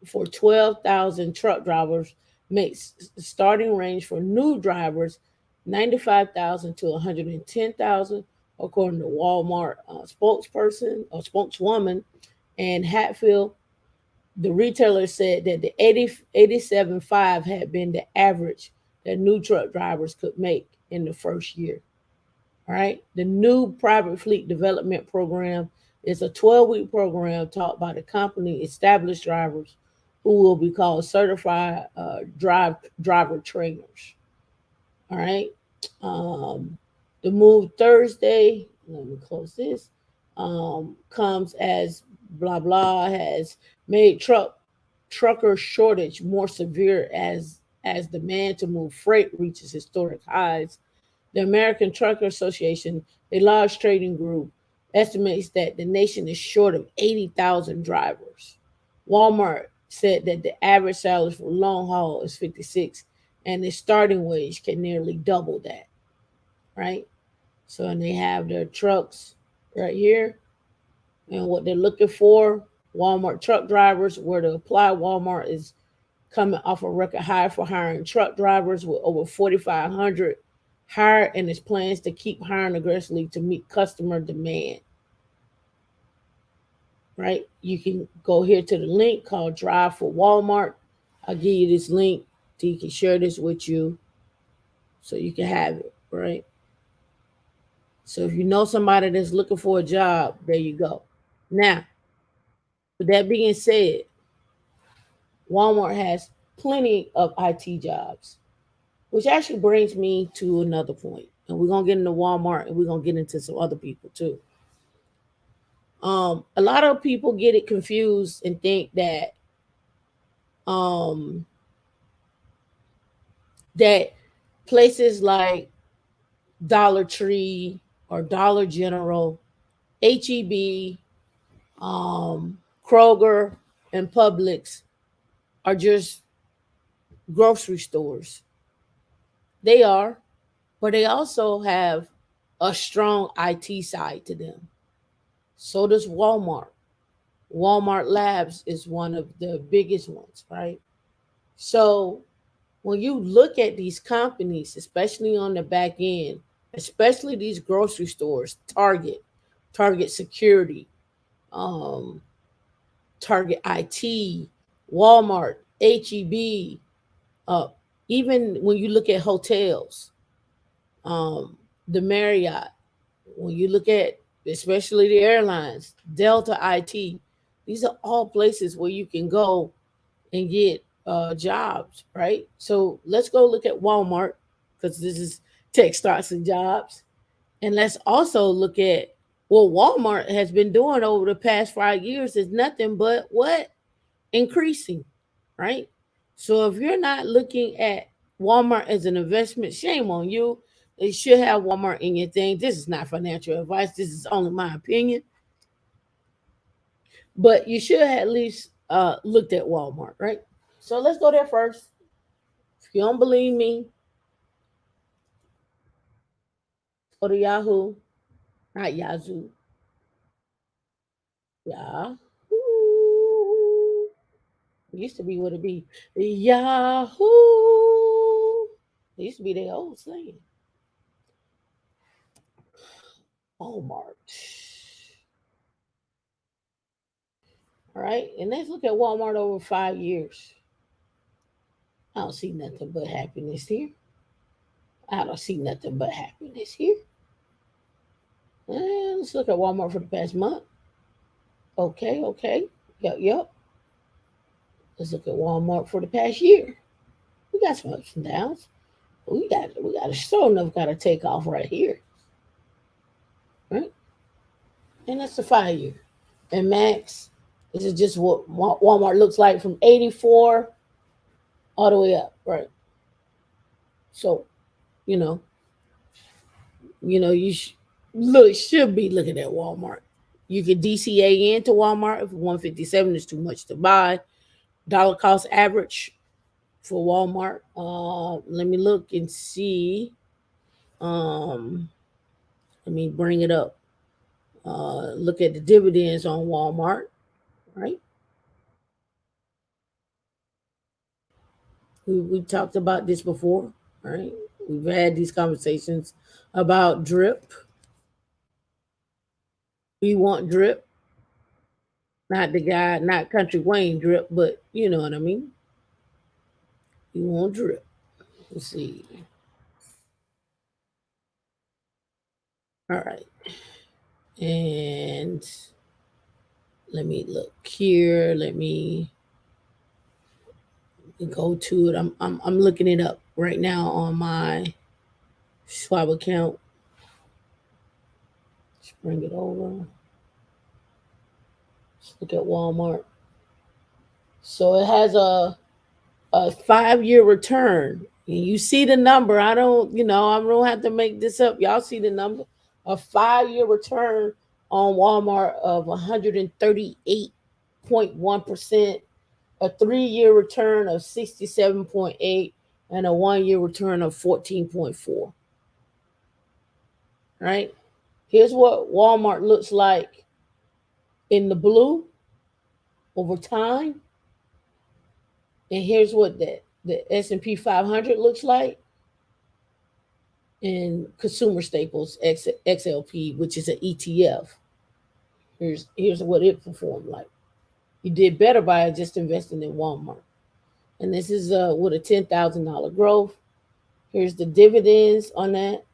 for 12,000 truck drivers makes the starting range for new drivers 95,000 to 110,000, according to Walmart spokesperson or spokeswoman and Hatfield. The retailer said that the 87.5 had been the average that new truck drivers could make in the first year. All right. The new private fleet development program is a 12-week program taught by the company established drivers who will be called certified driver trainers. All right. Um, the move Thursday, let me close this, comes as blah blah has made trucker shortage more severe as demand to move freight reaches historic highs. The American Trucker Association, a large trading group, estimates that the nation is short of 80,000 drivers. Walmart said that the average salary for long haul is 56 and the starting wage can nearly double that, right? So and they have their trucks right here and what they're looking for. Walmart truck drivers, where to apply. Walmart is coming off a record high for hiring truck drivers with over 4,500 hired, and its plans to keep hiring aggressively to meet customer demand. Right? You can go here to the link called Drive for Walmart. I'll give you this link so you can share this with you so you can have it, right? So if you know somebody that's looking for a job, there you go. Now, with that being said, Walmart has plenty of IT jobs, which actually brings me to another point. And we're gonna get into Walmart and we're gonna get into some other people too. A lot of people get it confused and think um that places like Dollar Tree or Dollar General, HEB, Kroger, and Publix are just grocery stores. They are, but they also have a strong IT side to them. So does Walmart. Walmart Labs is one of the biggest ones, right? So when you look at these companies, especially on the back end, especially these grocery stores, Target Security, um, Target IT, Walmart, HEB, uh, even when you look at hotels, the Marriott, when you look at especially the airlines, Delta IT, these are all places where you can go and get jobs, right? So let's go look at Walmart because this is tech stocks and jobs. And let's also look at what Walmart has been doing over the past 5 years is nothing but what? Increasing, right? So if you're not looking at Walmart as an investment, shame on you. You should have Walmart in your thing. This is not financial advice. This is only my opinion. But you should have at least looked at Walmart, right? So let's go there first. If you don't believe me, go to Yahoo, not Yazoo. Yahoo. It used to be what it be. Yahoo. It used to be their old slang. Walmart. All right. And let's look at Walmart over 5 years. I don't see nothing but happiness here. I don't see nothing but happiness here. Let's look at Walmart for the past month. Okay. Yep. Let's look at Walmart for the past year. We got some ups and downs. We got a sure enough got to take off right here. Right? And that's the 5 year. And max, this is just what Walmart looks like from 84 all the way up, right? So, you know, you should be looking at Walmart. You could DCA into Walmart if 157 is too much to buy. Dollar cost average for Walmart. Let me look and see. Let me bring it up. Look at the dividends on Walmart, right? We talked about this before, right? We've had these conversations about drip. We want drip, not the guy, not Country Wayne drip, but you know what I mean. We want drip. Let's see. All right, and let me look here. Let me go to it. I'm looking it up right now on my Schwab account. Let's bring it over. Let's look at Walmart. So it has a 5 year return. And you see the number. I don't have to make this up. Y'all see the number. A 5 year return on Walmart of 138.1%, a 3 year return of 67.8, and a 1 year return of 14.4. Right? Here's what Walmart looks like in the blue over time. And here's what the S&P 500 looks like in consumer staples XLP, which is an ETF. Here's what it performed like. You did better by just investing in Walmart. And this is with a $10,000 growth. Here's the dividends on that.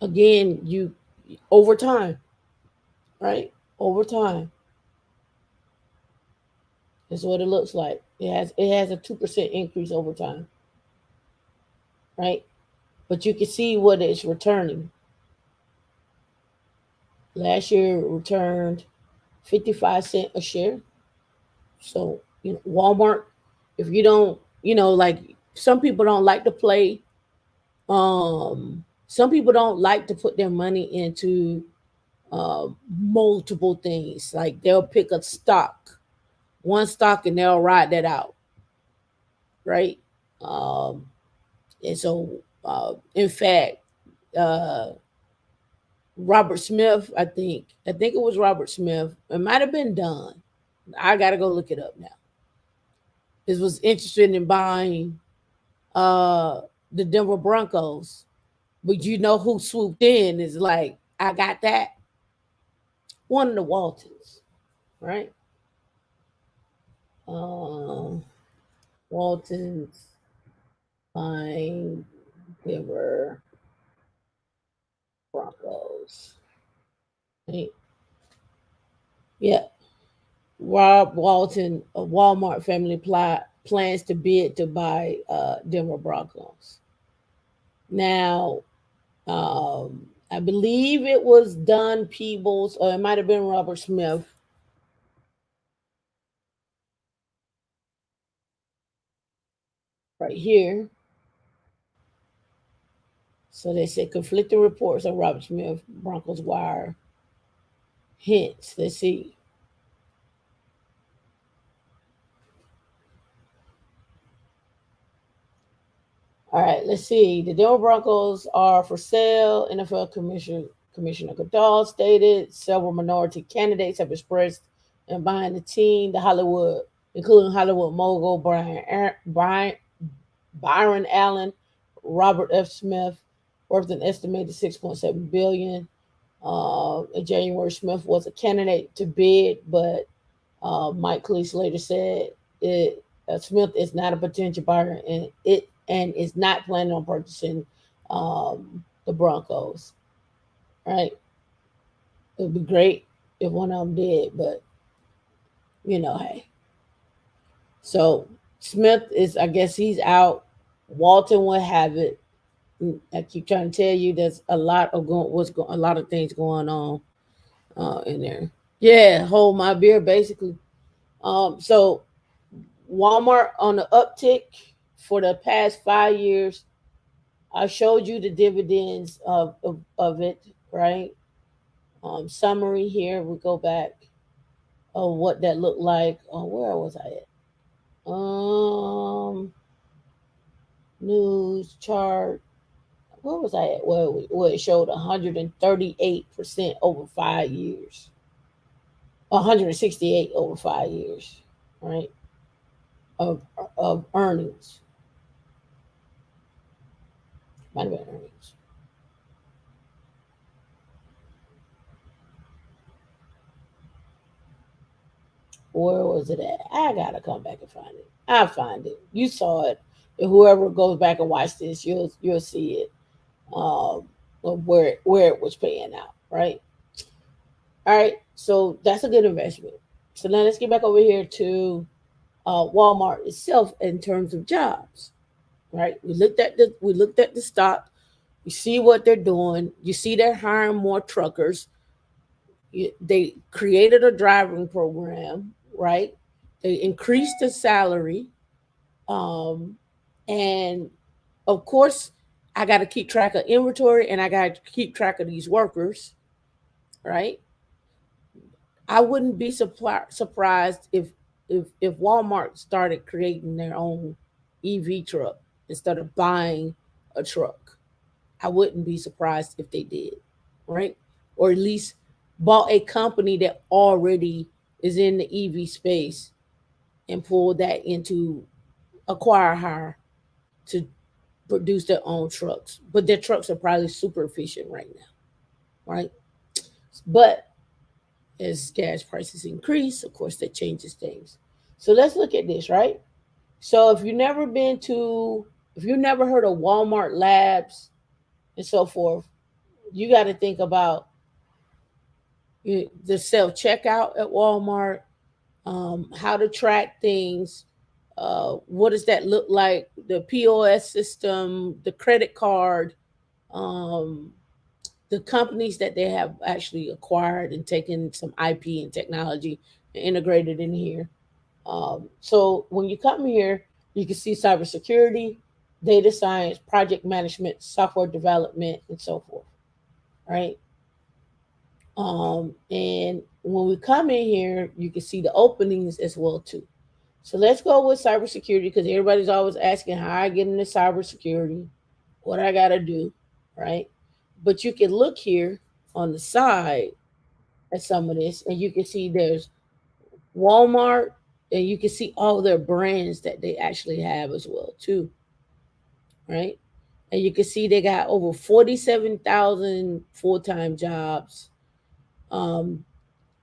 Again, you over time, right? Over time. That's what it looks like. It has a 2% increase over time. Right? But you can see what it's returning. Last year it returned 55 cents a share. So, Walmart, if you don't, like some people don't like to play, some people don't like to put their money into multiple things. Like they'll pick a stock, one stock, and they'll ride that out. Right? And so, in fact, Robert Smith, I think it was Robert Smith. It might have been Dunn. I got to go look it up now. This was interested in buying the Denver Broncos, but you know who swooped in is like, I got that. One of the Waltons, right? Waltons buying Denver Broncos. Right? Yeah. Rob Walton of Walmart family plans to bid to buy Denver Broncos. Now, I believe it was Don Peebles, or it might have been Robert Smith. Right here. So they said conflicting reports on Robert Smith, Broncos wire. Hence, let's see. All right, let's see. The Denver Broncos are for sale. NFL Commissioner Goodall stated several minority candidates have expressed in buying the team. Including Hollywood mogul Byron Allen, Robert F. Smith, worth an estimated $6.7 billion. In January, Smith was a candidate to bid, but Mike Cleese later said Smith is not a potential buyer and is not planning on purchasing the Broncos. Right? It would be great if one of them did, but hey. So Smith is, I guess he's out. Walton would have it. I keep trying to tell you, there's a lot of a lot of things going on in there. Yeah, hold my beer, basically. So Walmart on the uptick for the past 5 years. I showed you the dividends of it, right? Summary here. We go back of what that looked like. Where was I at? News chart. Where was I at? Where it showed 138% over 5 years. 168 over 5 years, right? Of earnings. Might have been earnings. Where was it at? I gotta come back and find it. I'll find it. You saw it. If whoever goes back and watch this, you'll see it. Of where it was paying out, right? All right. So that's a good investment. So now let's get back over here to Walmart itself in terms of jobs, right? We looked at the stock. You see what they're doing. You see they're hiring more truckers. They created a driving program, right? They increased the salary, and of course, I got to keep track of inventory and I got to keep track of these workers, right? I wouldn't be surprised if Walmart started creating their own EV truck instead of buying a truck. I wouldn't be surprised if they did, right? Or at least bought a company that already is in the EV space and pulled that into acquire hire to produce their own trucks. But their trucks are probably super efficient right now, right? But as gas prices increase, of course, that changes things. So let's look at this, right? So if you've never heard of Walmart Labs and so forth, you got to think about the self checkout at Walmart, how to track things. What does that look like? The POS system, the credit card, um, the companies that they have actually acquired and taken some IP and technology and integrated in here. So when you come here, you can see cybersecurity, data science, project management, software development, and so forth. Right. And when we come in here, you can see the openings as well too. So let's go with cybersecurity because everybody's always asking how I get into cybersecurity, what I gotta do, right? But you can look here on the side at some of this, and you can see there's Walmart, and you can see all their brands that they actually have as well too, right? And you can see they got over 47,000 full-time jobs. Um,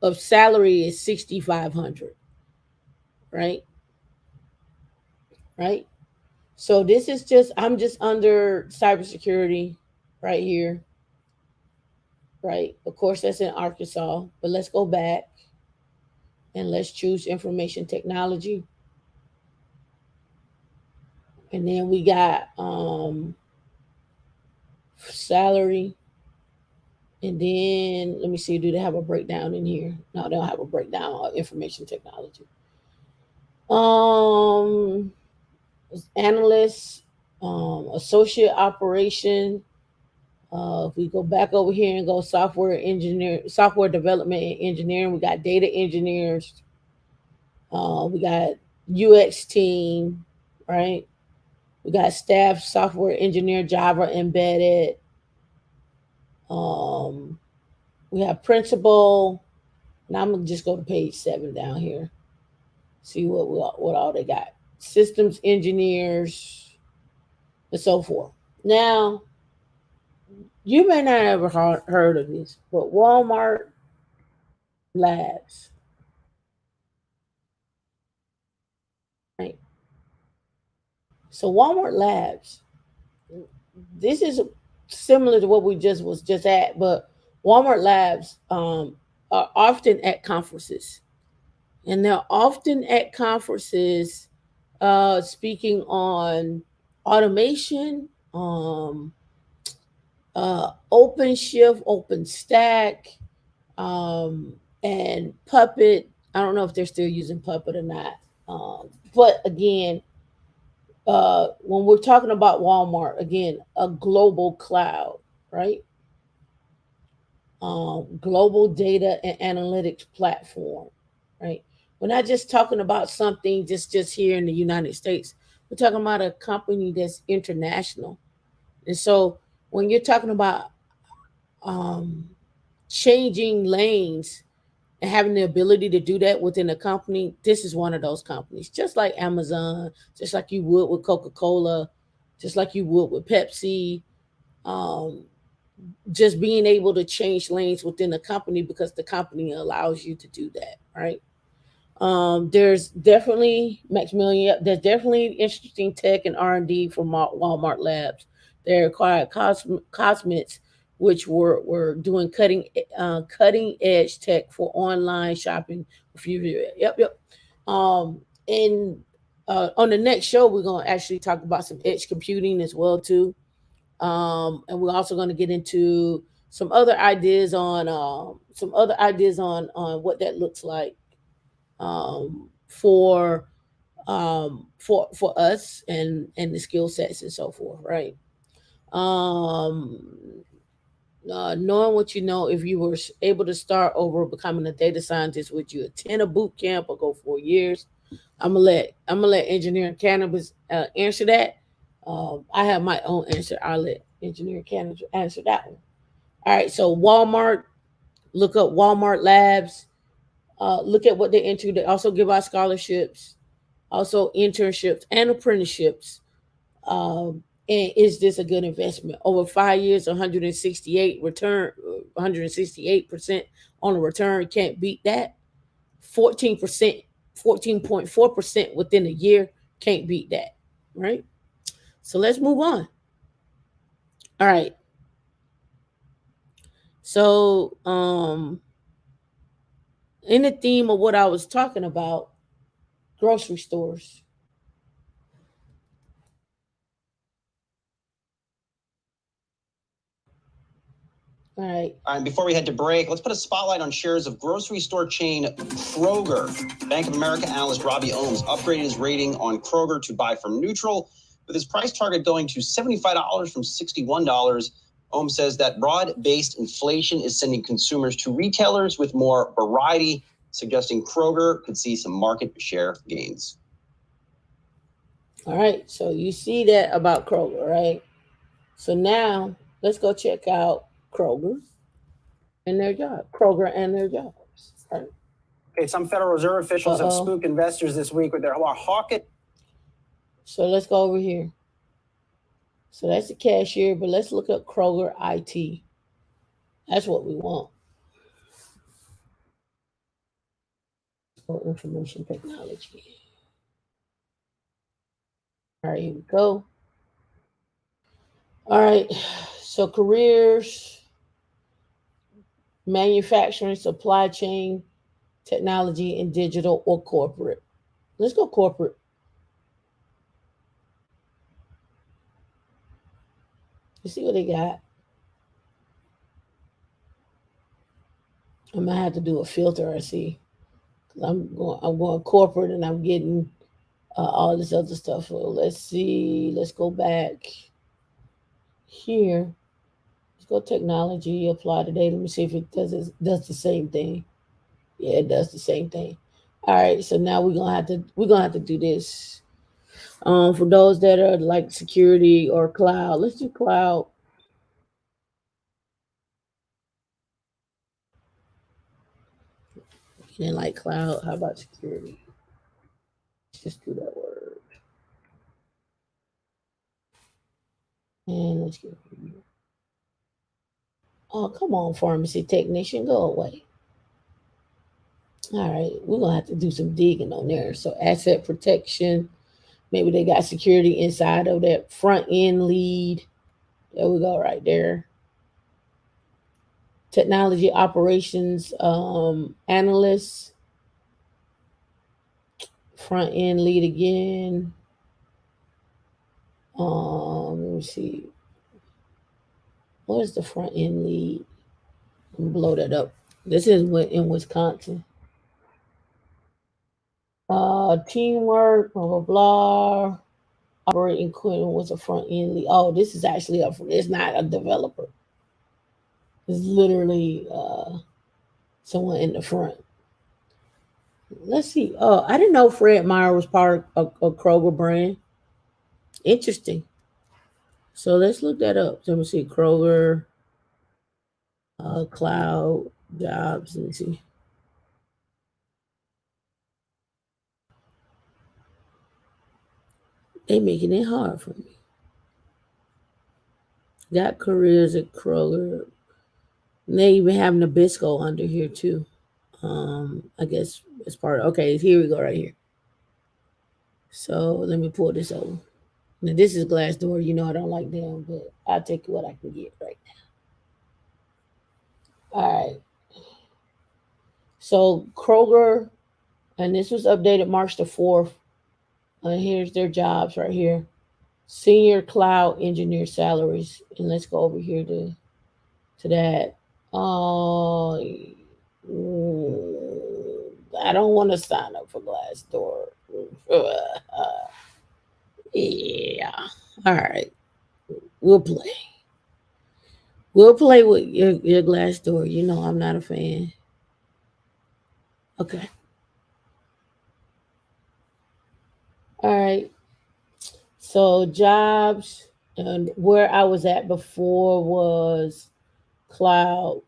of salary is 6,500, right? Right. So this is I'm just under cybersecurity right here, right? Of course, that's in Arkansas, but let's go back and let's choose information technology. And then we got salary. And then let me see, do they have a breakdown in here? No, they don't have a breakdown of information technology. Analyst, associate operation. If we go back over here and go software development and engineering, we got data engineers. We got UX team, right? We got staff, software engineer, Java embedded. We have principal, and I'm gonna just go to page 7 down here. See what all they got. Systems engineers, and so forth. Now, you may not have ever heard of this, but Walmart Labs. So Walmart Labs, this is similar to what we was just at, but Walmart Labs are often at conferences, and they're often at conferences speaking on automation, open shift, open stack, and Puppet. I don't know if they're still using Puppet or not. But again, when we're talking about Walmart, again, a global cloud, right? Global data and analytics platform, right? We're not just talking about something just here in the United States. We're talking about a company that's international. And so when you're talking about um, changing lanes and having the ability to do that within a company, this is one of those companies. Just like Amazon, just like you would with Coca-Cola, just like you would with Pepsi. Um, just being able to change lanes within a company because the company allows you to do that, right? There's definitely Maximilian. There's definitely interesting tech and R&D from Walmart Labs. They acquired Cosmets, which were doing cutting edge tech for online shopping. Yep. And on the next show, we're gonna actually talk about some edge computing as well too. And we're also going to get into some other ideas on what that looks like um, for for us and the skill sets and so forth, right? Um, Knowing what you know, if you were able to start over becoming a data scientist, would you attend a boot camp or go 4 years? I'm gonna let engineering cannabis answer that. I have my own answer. I'll let engineering cannabis answer that one. All right. So Walmart, look up Walmart Labs. Look at what they enter. They also give out scholarships, also internships and apprenticeships. And is this a good investment? Over 5 years, 168% on the return. Can't beat that. 14%, 14.4% within a year. Can't beat that. Right? So let's move on. All right. So in the theme of what I was talking about, grocery stores. All right. All right, before we head to break, let's put a spotlight on shares of grocery store chain Kroger. Bank of America analyst Robbie Ohms upgraded his rating on Kroger to buy from neutral, with his price target going to $75 from $61. Ohms says that broad-based inflation is sending consumers to retailers with more variety, suggesting Kroger could see some market share gains. All right. So you see that about Kroger, right? So now let's go check out Kroger and their job. Kroger and their jobs. All right. Okay, some Federal Reserve officials have spooked investors this week with their hawkish. So let's go over here. So that's the cashier, but let's look up Kroger IT. That's what we want. For information technology. All right, here we go. All right, so careers, manufacturing, supply chain, technology, and digital or corporate. Let's go corporate. You see what they got? I'm gonna have to do a filter. I see. I'm going corporate, and I'm getting all this other stuff. So let's see. Let's go back here. Let's go technology. Apply today. Let me see if it does the same thing. Yeah, it does the same thing. All right. So now we're gonna have to do this. For those that are like security or cloud, let's do cloud. And then like cloud, how about security? Let's just do that word. And let's get here. Oh, come on, pharmacy technician, go away. All right, we're gonna have to do some digging on there. So asset protection, Maybe they got security inside of that front end lead. There we go, right there. Technology operations analyst. Front end lead again. Let me see. Where's the front end lead? Let me blow that up. This is in Wisconsin. Teamwork, blah blah blah. Operating Quinn was a front end lead. Oh, this is actually it's not a developer. It's literally someone in the front. Let's see. Oh, I didn't know Fred Meyer was part of a Kroger brand. Interesting. So let's look that up. So let me see. Kroger, cloud jobs. Let me see. They making it hard for me. Got careers at Kroger. And they even have Nabisco under here too. I guess it's part of, okay, here we go right here. So let me pull this over. Now this is Glassdoor. You know I don't like them, but I'll take what I can get right now. All right. So Kroger, and this was updated March the 4th. And here's their jobs right here. Senior cloud engineer salaries. And let's go over here to that. I don't want to sign up for Glassdoor. Yeah. All right. We'll play. We'll play with your Glassdoor. You know I'm not a fan. Okay. All right. So jobs, and where I was at before was cloud,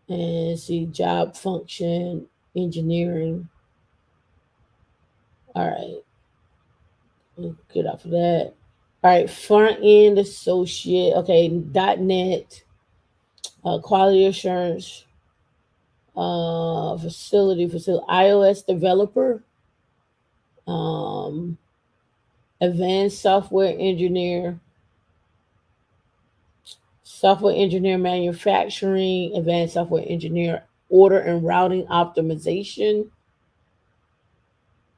and see job function engineering. All right. We'll get off of that. All right, front end associate. Okay, .NET, quality assurance, facility, iOS developer, advanced software engineer, manufacturing, advanced software engineer, order and routing optimization,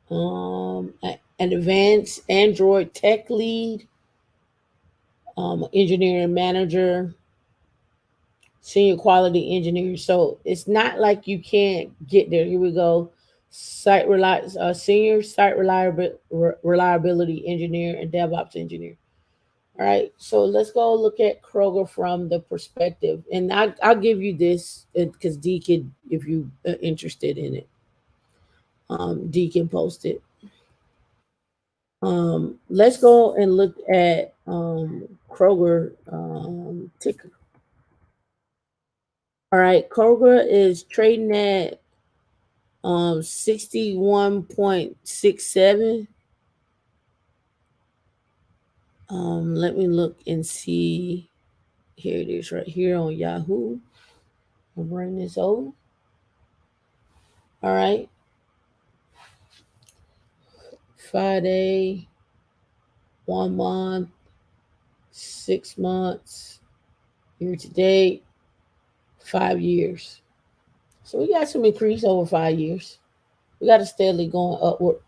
an advanced Android tech lead, engineering manager, senior quality engineer. So it's not like you can't get there. Here we go. Senior site reliability engineer and DevOps engineer. All right, so let's go look at Kroger from the perspective, and I'll give you this because D could, if you are interested in it, D can post it. Let's go and look at Kroger ticker. All right, Kroger is trading at 61.67. Let me look and see. Here it is right here on Yahoo. I'll bring this over. All right. 5 day, 1 month, 6 months, year to date, 5 years. So we got some increase over 5 years. We got a steadily going upward.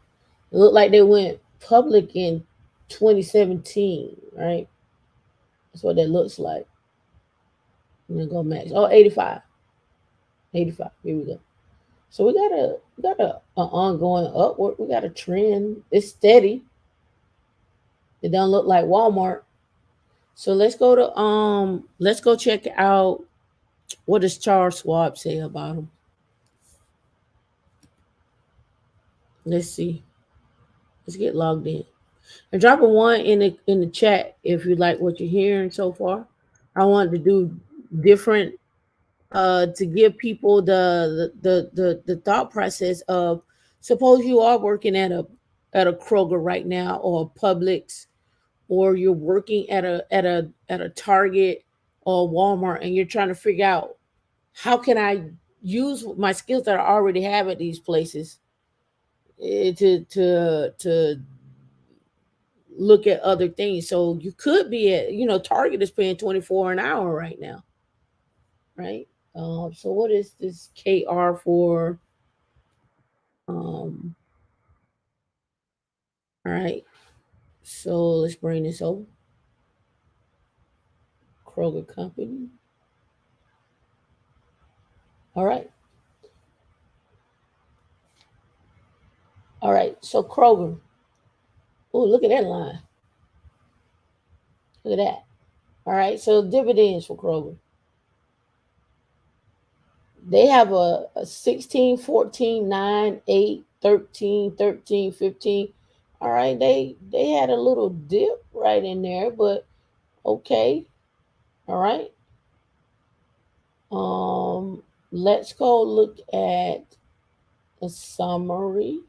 It looked like they went public in 2017, right? That's what that looks like. I'm gonna go max. Oh, 85. 85. Here we go. So we got a ongoing upward. We got a trend. It's steady. It don't look like Walmart. So let's go check out what does Charles Schwab say about them. Let's see. Let's get logged in. And drop a 1 in the chat if you like what you're hearing so far. I wanted to do different to give people the thought process of, suppose you are working at a Kroger right now, or a Publix, or you're working at a Target or Walmart, and you're trying to figure out, how can I use my skills that I already have at these places to look at other things. So you could be at, Target is paying 24 an hour right now, right? So what is this KR for? All right. So let's bring this over. Kroger Company. All right. All right. So Kroger. Oh, look at that line. Look at that. All right. So dividends for Kroger. They have a 16, 14, 9, 8, 13, 13, 15. All right. They had a little dip right in there, but okay. All right. Let's go look at the summary.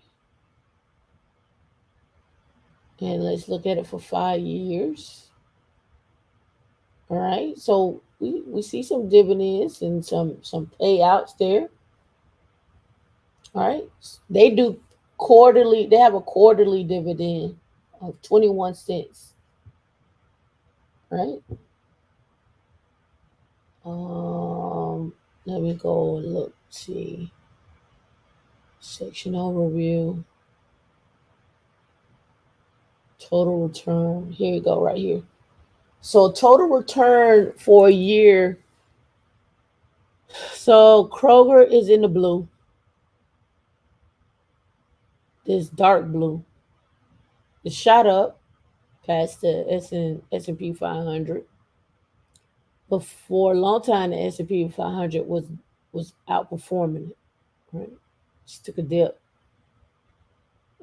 And let's look at it for 5 years. All right. So we see some dividends and some payouts there. All right. They do quarterly, they have a quarterly dividend of 21 cents. Right. Let me go and look, see. Section overview. Total return. Here you go, right here. So total return for a year. So Kroger is in the blue. This dark blue. It shot up past the S&P 500. But for a long time, the S&P 500 was outperforming it. Right? Just took a dip.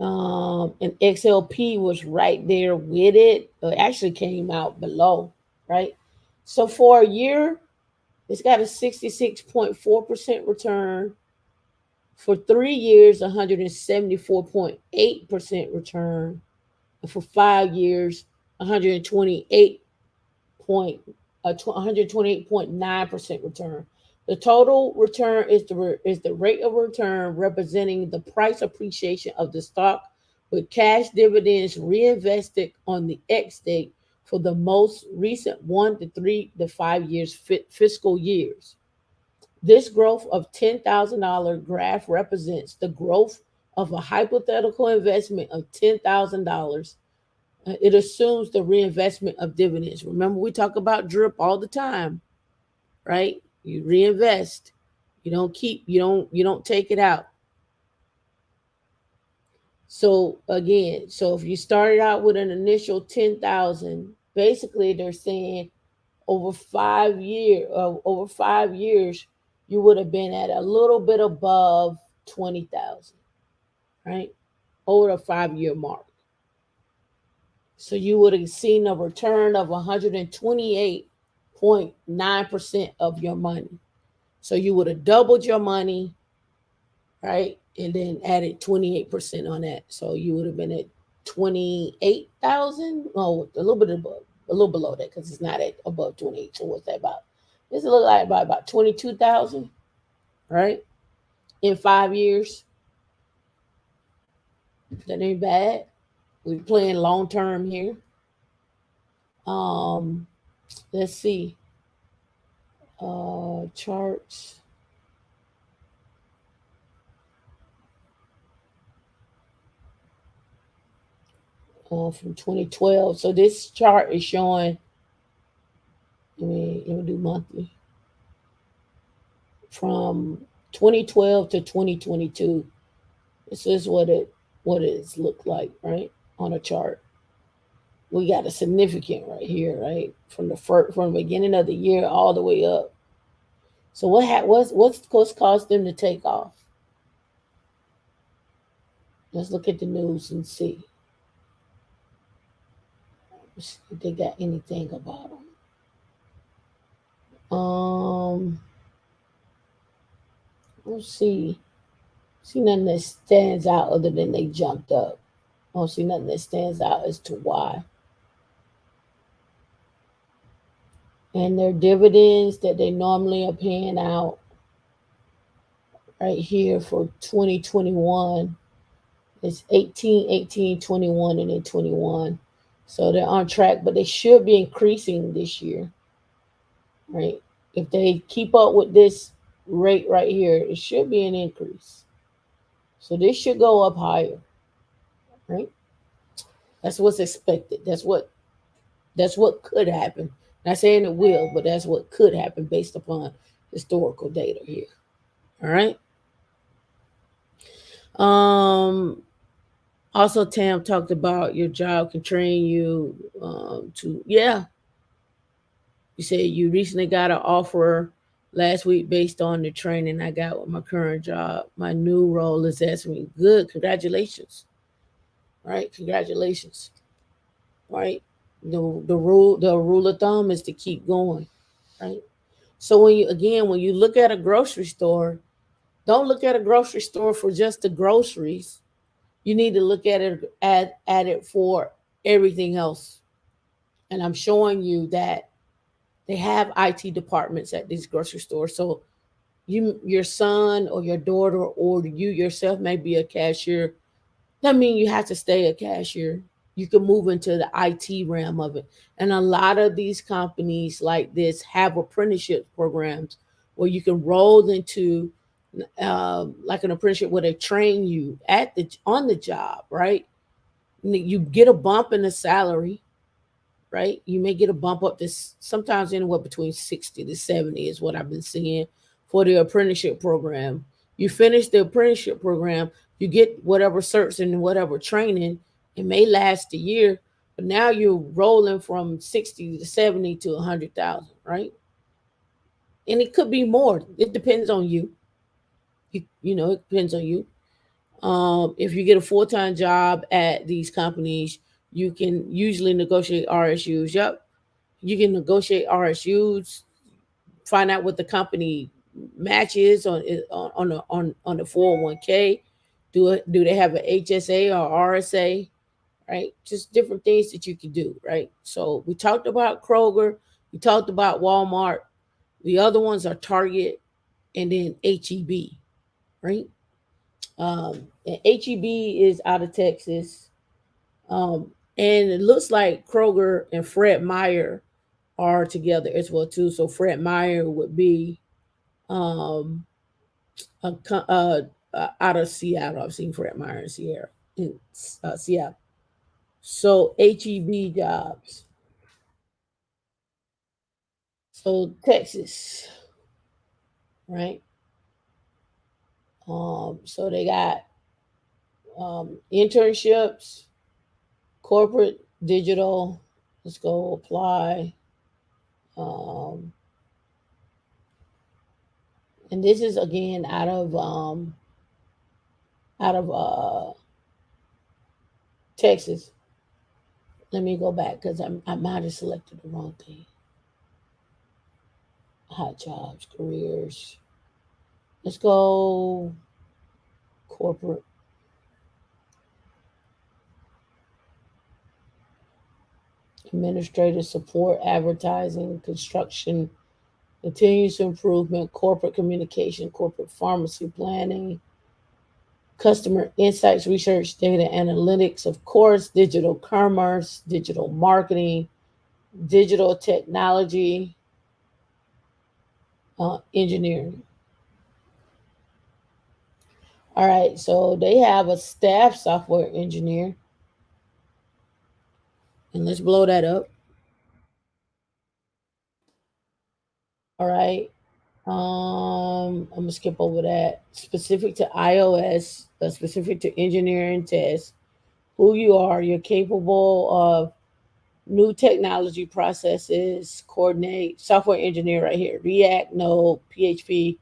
And XLP was right there with it. It actually came out below, right? So for a year, it's got a 66.4% return. For 3 years, 174.8% return. And for 5 years, 128.9% return. The total return is the rate of return representing the price appreciation of the stock with cash dividends reinvested on the X date for the most recent 1 to 3 to 5 years fiscal years. This growth of $10,000 graph represents the growth of a hypothetical investment of $10,000. It assumes the reinvestment of dividends. Remember, we talk about drip all the time, right? You reinvest. You don't take it out. So again, if you started out with an initial 10,000, basically they're saying over 5 years, you would have been at a little bit above 20,000, right? Over a 5-year mark. So you would have seen a return of 128.9% of your money. So you would have doubled your money, right? And then added 28% on that. So you would have been at 28,000. No, a little below that, because it's not at above 28. So what's that about? This look like about 22,000, right? In 5 years. That ain't bad. We're playing long term here. Let's see. Charts. From 2012. So this chart is showing. Let me do monthly. From 2012 to 2022. This is what it's looked like, right? On a chart. We got a significant right here, right? From the beginning of the year all the way up. So what's caused them to take off? Let's look at the news and see. Let's see if they got anything about them. Let's see. See nothing that stands out other than they jumped up. I don't see nothing that stands out as to why. And their dividends that they normally are paying out right here for 2021 is 18, 18, 21, and then 21. So they're on track, but they should be increasing this year, right? If they keep up with this rate right here, it should be an increase. So this should go up higher, right? That's what's expected. That's what could happen. Not saying it will, but that's what could happen based upon historical data here. All right. Also, Tam talked about your job can train you to, yeah. You said you recently got an offer last week based on the training I got with my current job. My new role is asking me, good, congratulations. Right? Congratulations. Right? The rule of thumb is to keep going. Right? So when you look at a grocery store, don't look at a grocery store for just the groceries. You need to look at it for everything else. And I'm showing you that they have IT departments at these grocery stores. So your son or your daughter or you yourself may be a cashier. That means you have to stay a cashier. You can move into the IT realm of it. And a lot of these companies like this have apprenticeship programs where you can roll into like an apprenticeship where they train you on the job, right? You get a bump in the salary, right? You may get a bump up to sometimes anywhere between 60 to 70 is what I've been seeing for the apprenticeship program. You finish the apprenticeship program, you get whatever certs and whatever training. It may last a year, but now you're rolling from 60 to 70 to 100,000, right? And it could be more. It depends on you. It depends on you. If you get a full-time job at these companies, you can usually negotiate RSUs. Yep, you can negotiate RSUs. Find out what the company matches on the 401k. Do they have an HSA or RSA? Right, just different things that you can do. Right. So we talked about Kroger. We talked about Walmart. The other ones are Target and then HEB. Right. And HEB is out of Texas. And it looks like Kroger and Fred Meyer are together as well too. So Fred Meyer would be um, out of Seattle. I've seen Fred Meyer in Seattle. So HEB jobs. So Texas, right? So they got internships, corporate digital. Let's go apply. Um, and this is again out of Texas. Let me go back because I might have selected the wrong thing. Hot jobs, careers. Let's go corporate. Administrative support, advertising, construction, continuous improvement, corporate communication, corporate pharmacy planning, customer insights, research, data analytics, of course, digital commerce, digital marketing, digital technology, engineering. All right, so they have a staff software engineer. And let's blow that up. All right. I'm gonna skip over that. Specific to iOS, specific to engineering tests, who you are, you're capable of new technology processes, coordinate, software engineer right here, React, Node, PHP,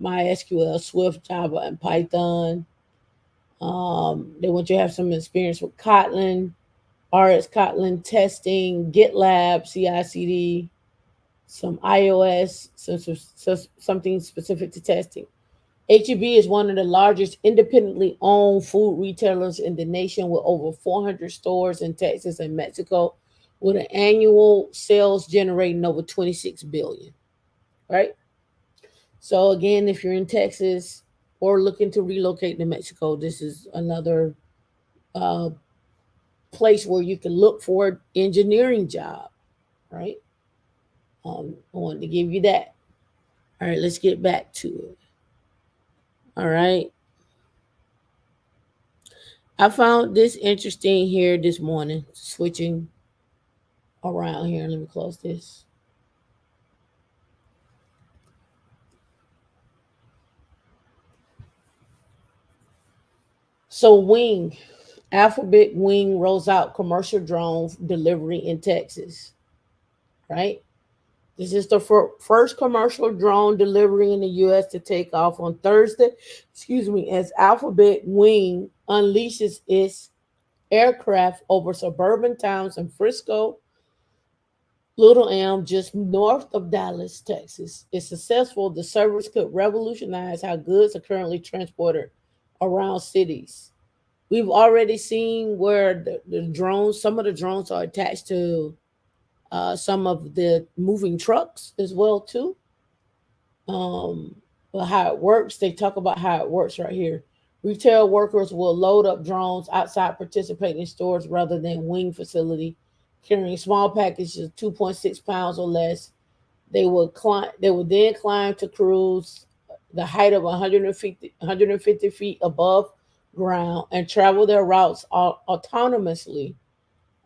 MySQL, Swift, Java, and Python. They want you to have some experience with Kotlin, RS Kotlin testing, GitLab, CI/CD, some iOS, something specific to testing. HEB is one of the largest independently owned food retailers in the nation with over 400 stores in Texas and Mexico, with an annual sales generating over 26 billion. Right? So again, if you're in Texas or looking to relocate to Mexico, this is another place where you can look for an engineering job, right? I wanted to give you that. All right, let's get back to it. All right. I found this interesting here this morning, switching around here. Let me close this. So Wing, Alphabet Wing rolls out commercial drone delivery in Texas, right? This is the first commercial drone delivery in the U.S. to take off on Thursday, as Alphabet Wing unleashes its aircraft over suburban towns in Frisco, Little Elm, just north of Dallas, Texas. If successful, the service could revolutionize how goods are currently transported around cities. We've already seen where the drones, some of the drones are attached to some of the moving trucks as well too. But how it works, they talk about how it works right here. Retail workers will load up drones outside participating stores rather than wing facility, carrying small packages of 2.6 pounds or less. They will climb. They will then climb to cruise the height of 150 feet above ground and travel their routes autonomously.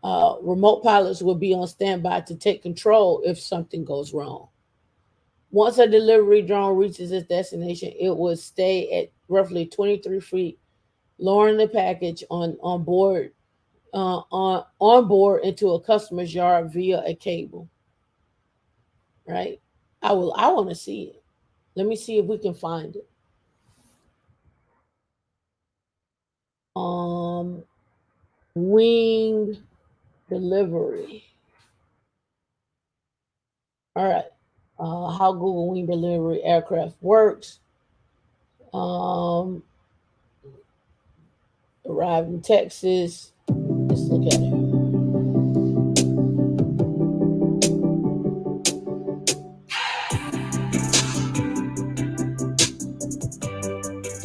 Remote pilots will be on standby to take control if something goes wrong. Once a delivery drone reaches its destination, it will stay at roughly 23 feet, lowering the package on board into a customer's yard via a cable. Right? I want to see it. Let me see if we can find it. Wing delivery. All right. How Google Wing delivery aircraft works. Arrived in Texas. Let's look at it.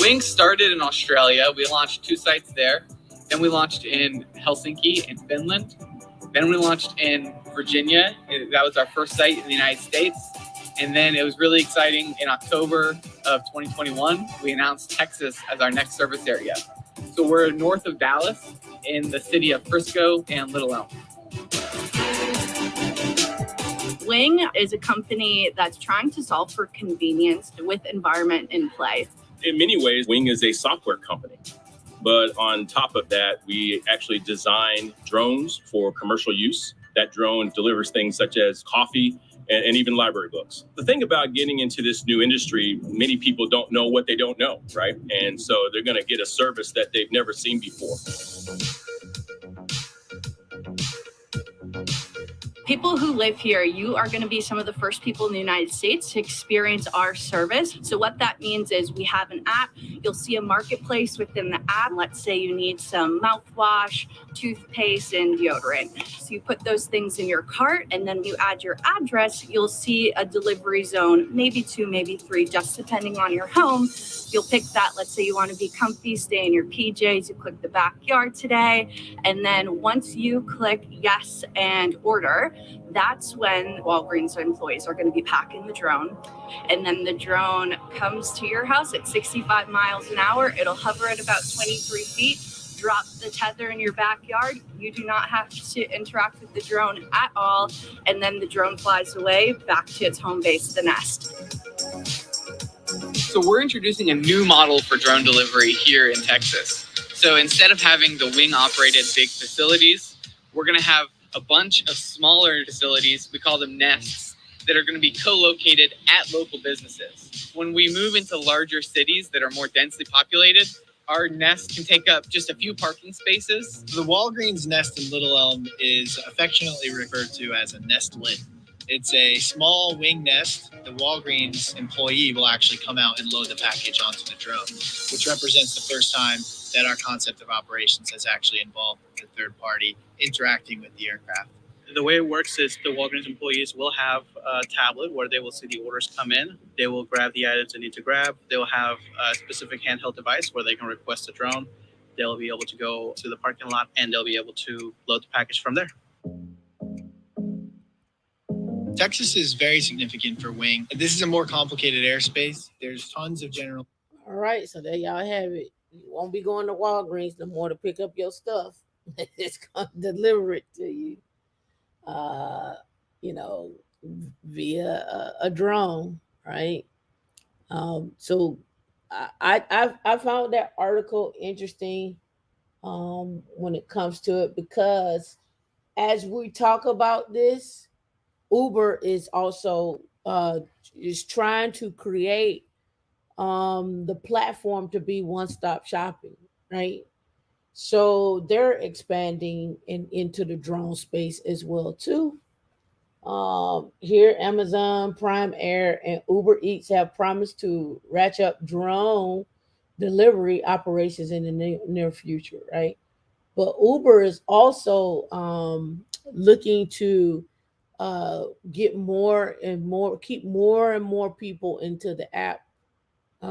Wing started in Australia. We launched 2 sites there. Then we launched in Helsinki in Finland. Then we launched in Virginia. That was our first site in the United States. And then it was really exciting. In October of 2021, we announced Texas as our next service area. So we're north of Dallas in the city of Frisco and Little Elm. Wing is a company that's trying to solve for convenience with environment in play. In many ways, Wing is a software company. But on top of that, we actually design drones for commercial use. That drone delivers things such as coffee and even library books. The thing about getting into this new industry, many people don't know what they don't know, right? And so they're going to get a service that they've never seen before. People who live here, you are going to be some of the first people in the United States to experience our service. So what that means is we have an app. You'll see a marketplace within the app. Let's say you need some mouthwash, toothpaste, and deodorant. So you put those things in your cart, and then you add your address. You'll see a delivery zone, maybe 2, maybe 3, just depending on your home. You'll pick that. Let's say you want to be comfy, stay in your PJs. You click the backyard today. And then once you click yes and order, that's when Walgreens employees are going to be packing the drone. And then the drone comes to your house at 65 miles an hour. It'll hover at about 23 feet, drop the tether in your backyard. You do not have to interact with the drone at all. And then the drone flies away back to its home base, the nest. So we're introducing a new model for drone delivery here in Texas. So instead of having the wing-operated big facilities, we're going to have a bunch of smaller facilities, we call them nests, that are going to be co-located at local businesses. When we move into larger cities that are more densely populated, our nest can take up just a few parking spaces. The Walgreens nest in Little Elm is affectionately referred to as a nestlet. It's a small wing nest. The Walgreens employee will actually come out and load the package onto the drone, which represents the first time that our concept of operations has actually involved the third party interacting with the aircraft. The way it works is the Walgreens employees will have a tablet where they will see the orders come in. They will grab the items they need to grab. They will have a specific handheld device where they can request a drone. they'll be able to go to the parking lot and they'll be able to load the package from there. Texas is very significant for Wing. This is a more complicated airspace. There's tons of general. All right, so there y'all have it. You won't be going to Walgreens no more to pick up your stuff. It's gonna deliver it to you, you know, via a drone, right? So I found that article interesting when it comes to it, because as we talk about this, Uber is also is trying to create the platform to be one-stop shopping, right? So they're expanding into the drone space as well too. Here, Amazon Prime Air and Uber Eats have promised to ratchet up drone delivery operations in the near future, right? But Uber is also looking to get more and more, keep more and more people into the app.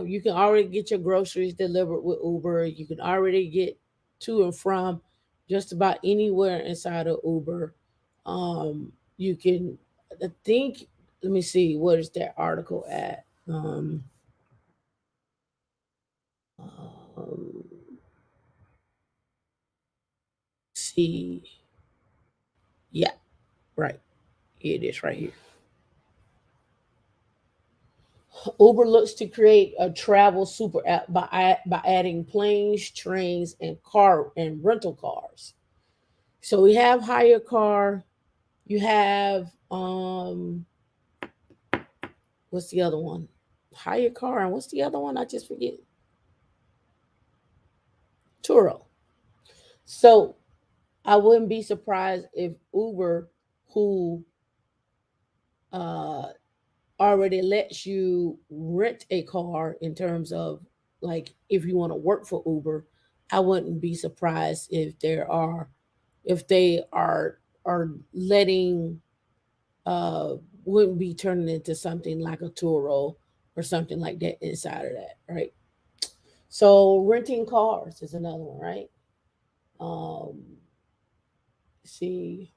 You can already get your groceries delivered with Uber. You can already get to and from just about anywhere inside of Uber. You can, I think, let me see, what is that article at? See, yeah, right. Here it is right here. Uber looks to create a travel super app by adding planes, trains, and car and rental cars. So we have hire car. You have what's the other one? Hire car, and what's the other one? I just forget. Turo. So I wouldn't be surprised if Uber, who already lets you rent a car in terms of, like, if you want to work for Uber, I wouldn't be surprised if they are letting wouldn't be turning into something like a Turo or something like that inside of that, right? So renting cars is another one, right? See.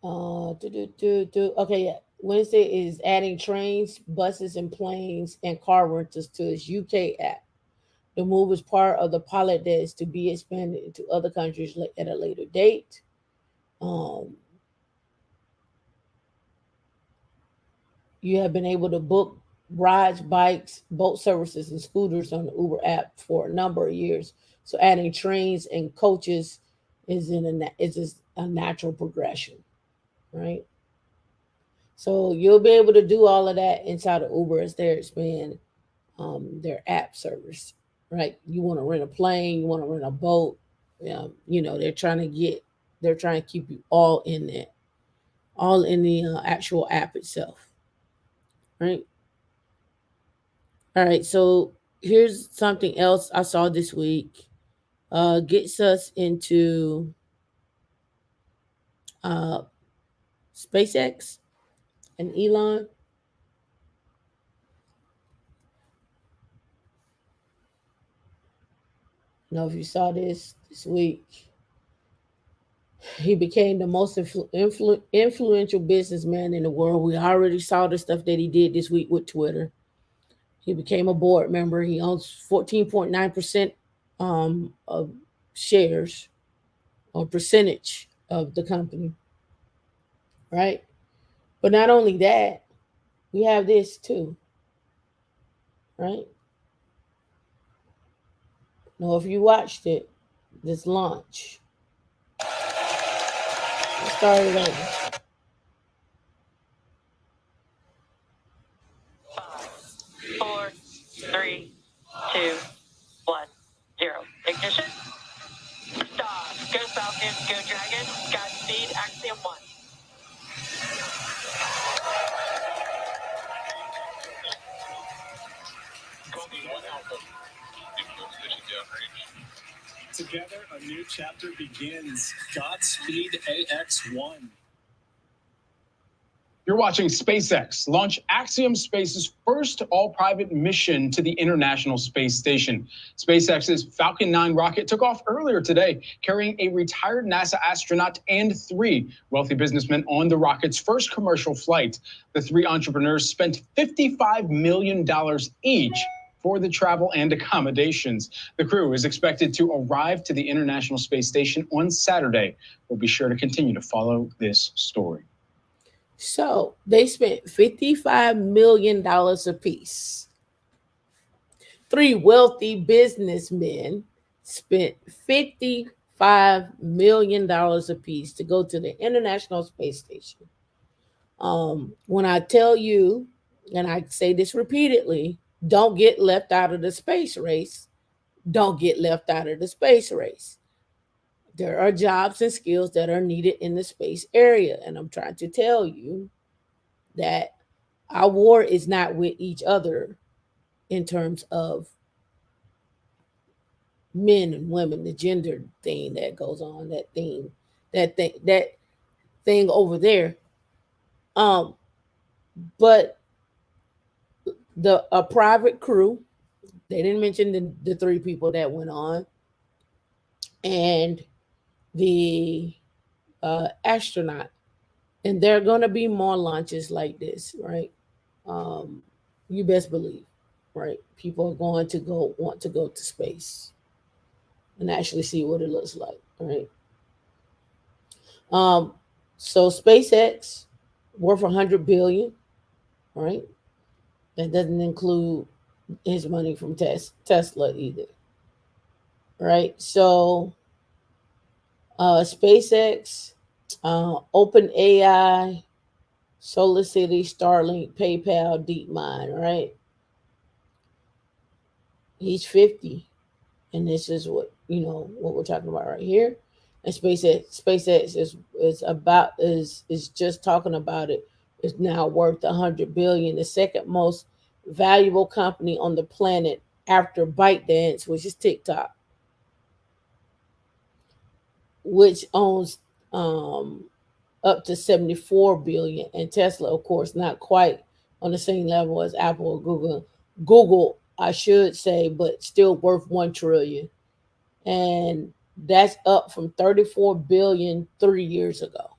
Okay, yeah. Wednesday is adding trains, buses, and planes and car rentals to its UK app. The move is part of the pilot that is to be expanded into other countries at a later date. You have been able to book rides, bikes, boat services, and scooters on the Uber app for a number of years. So adding trains and coaches is just a natural progression, right? So you'll be able to do all of that inside of Uber as they expand their app service, right? You want to rent a plane, you want to rent a boat. You know, they're trying to keep you all in that, all in the actual app itself, right? All right, so here's something else I saw this week. Gets us into SpaceX and Elon. I don't know if you saw this week. He became the most influential businessman in the world. We already saw the stuff that he did this week with Twitter. He became a board member. He owns 14.9% of shares or percentage of the company, right? But not only that, we have this too, right? Now, if you watched it, this launch. Let's start it over. 5, 4, 3, 2, 1, 0. Ignition. Stop. Go Falcon. Go Dragon. Godspeed. Axiom 1. Together, a new chapter begins. Godspeed AX1. You're watching SpaceX launch Axiom Space's first all-private mission to the International Space Station. SpaceX's Falcon 9 rocket took off earlier today, carrying a retired NASA astronaut and 3 wealthy businessmen on the rocket's first commercial flight. The 3 entrepreneurs spent $55 million each for the travel and accommodations. The crew is expected to arrive to the International Space Station on Saturday. We'll be sure to continue to follow this story. So they spent $55 million apiece. 3 wealthy businessmen spent $55 million apiece to go to the International Space Station. When I tell you, and I say this repeatedly, don't get left out of the space race. Don't get left out of the space race. There are jobs and skills that are needed in the space area. And I'm trying to tell you that our war is not with each other in terms of men and women, the gender thing that goes on, that thing over there. But a private crew, they didn't mention the 3 people that went on, and the astronaut. And there are going to be more launches like this, right? You best believe, right? People are going to want to go to space and actually see what it looks like, right? So SpaceX worth $100 billion, right? That doesn't include his money from Tesla either, right? So SpaceX, OpenAI, Solar City, Starlink, PayPal, DeepMind, right? He's 50, and this is what we're talking about right here. And SpaceX is just talking about it. It's now worth $100 billion, the second most valuable company on the planet after ByteDance, which is TikTok, which owns up to $74 billion, and Tesla, of course, not quite on the same level as Apple or Google. Google, I should say, but still worth $1 trillion, and that's up from $34 billion 3 years ago.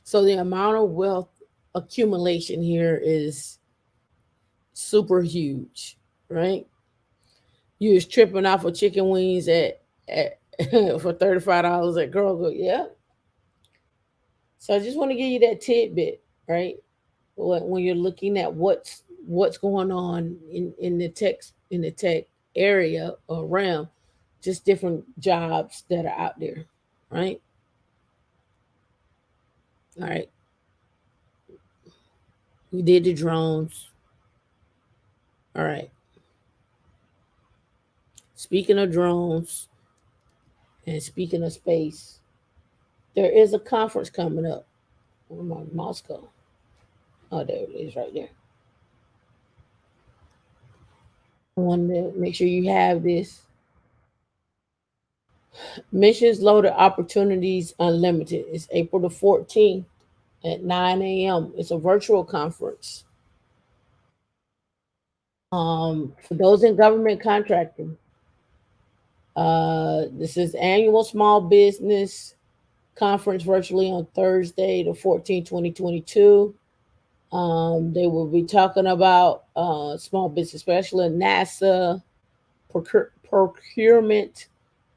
So the amount of wealth accumulation here is super huge, right? You was tripping off of chicken wings at for $35 at Kroger, yeah. So I just want to give you that tidbit, right? When you're looking at what's going on in the tech area or realm, just different jobs that are out there, right? All right. We did the drones. All right. Speaking of drones and speaking of space, there is a conference coming up in Moscow. Oh, there it is right there. I wanted to make sure you have this. Missions Loaded Opportunities Unlimited. It's April the 14th at 9 a.m. It's a virtual conference. For those in government contracting, this is annual small business conference virtually on Thursday, the 14th, 2022. They will be talking about small business, especially NASA, procurement,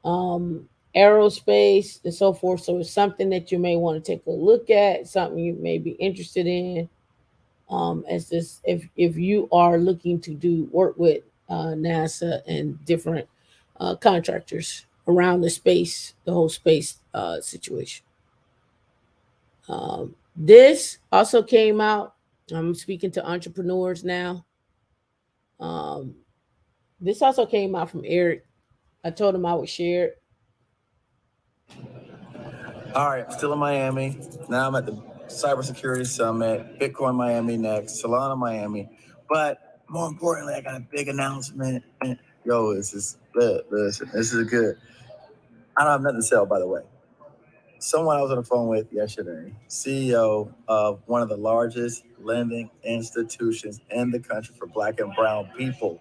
aerospace, and so forth. So it's something that you may want to take a look at, something you may be interested in. If you are looking to do work with NASA and different contractors around the whole space situation. This also came out. I'm speaking to entrepreneurs now. This also came out from Eric. I told him I would share it. All right, I'm still in Miami. Now I'm at the Cybersecurity Summit, Bitcoin Miami next, Solana Miami. But more importantly, I got a big announcement. Yo, this is good. Listen, this is good. I don't have nothing to sell, by the way. someone I was on the phone with yesterday, CEO of one of the largest lending institutions in the country for Black and brown people.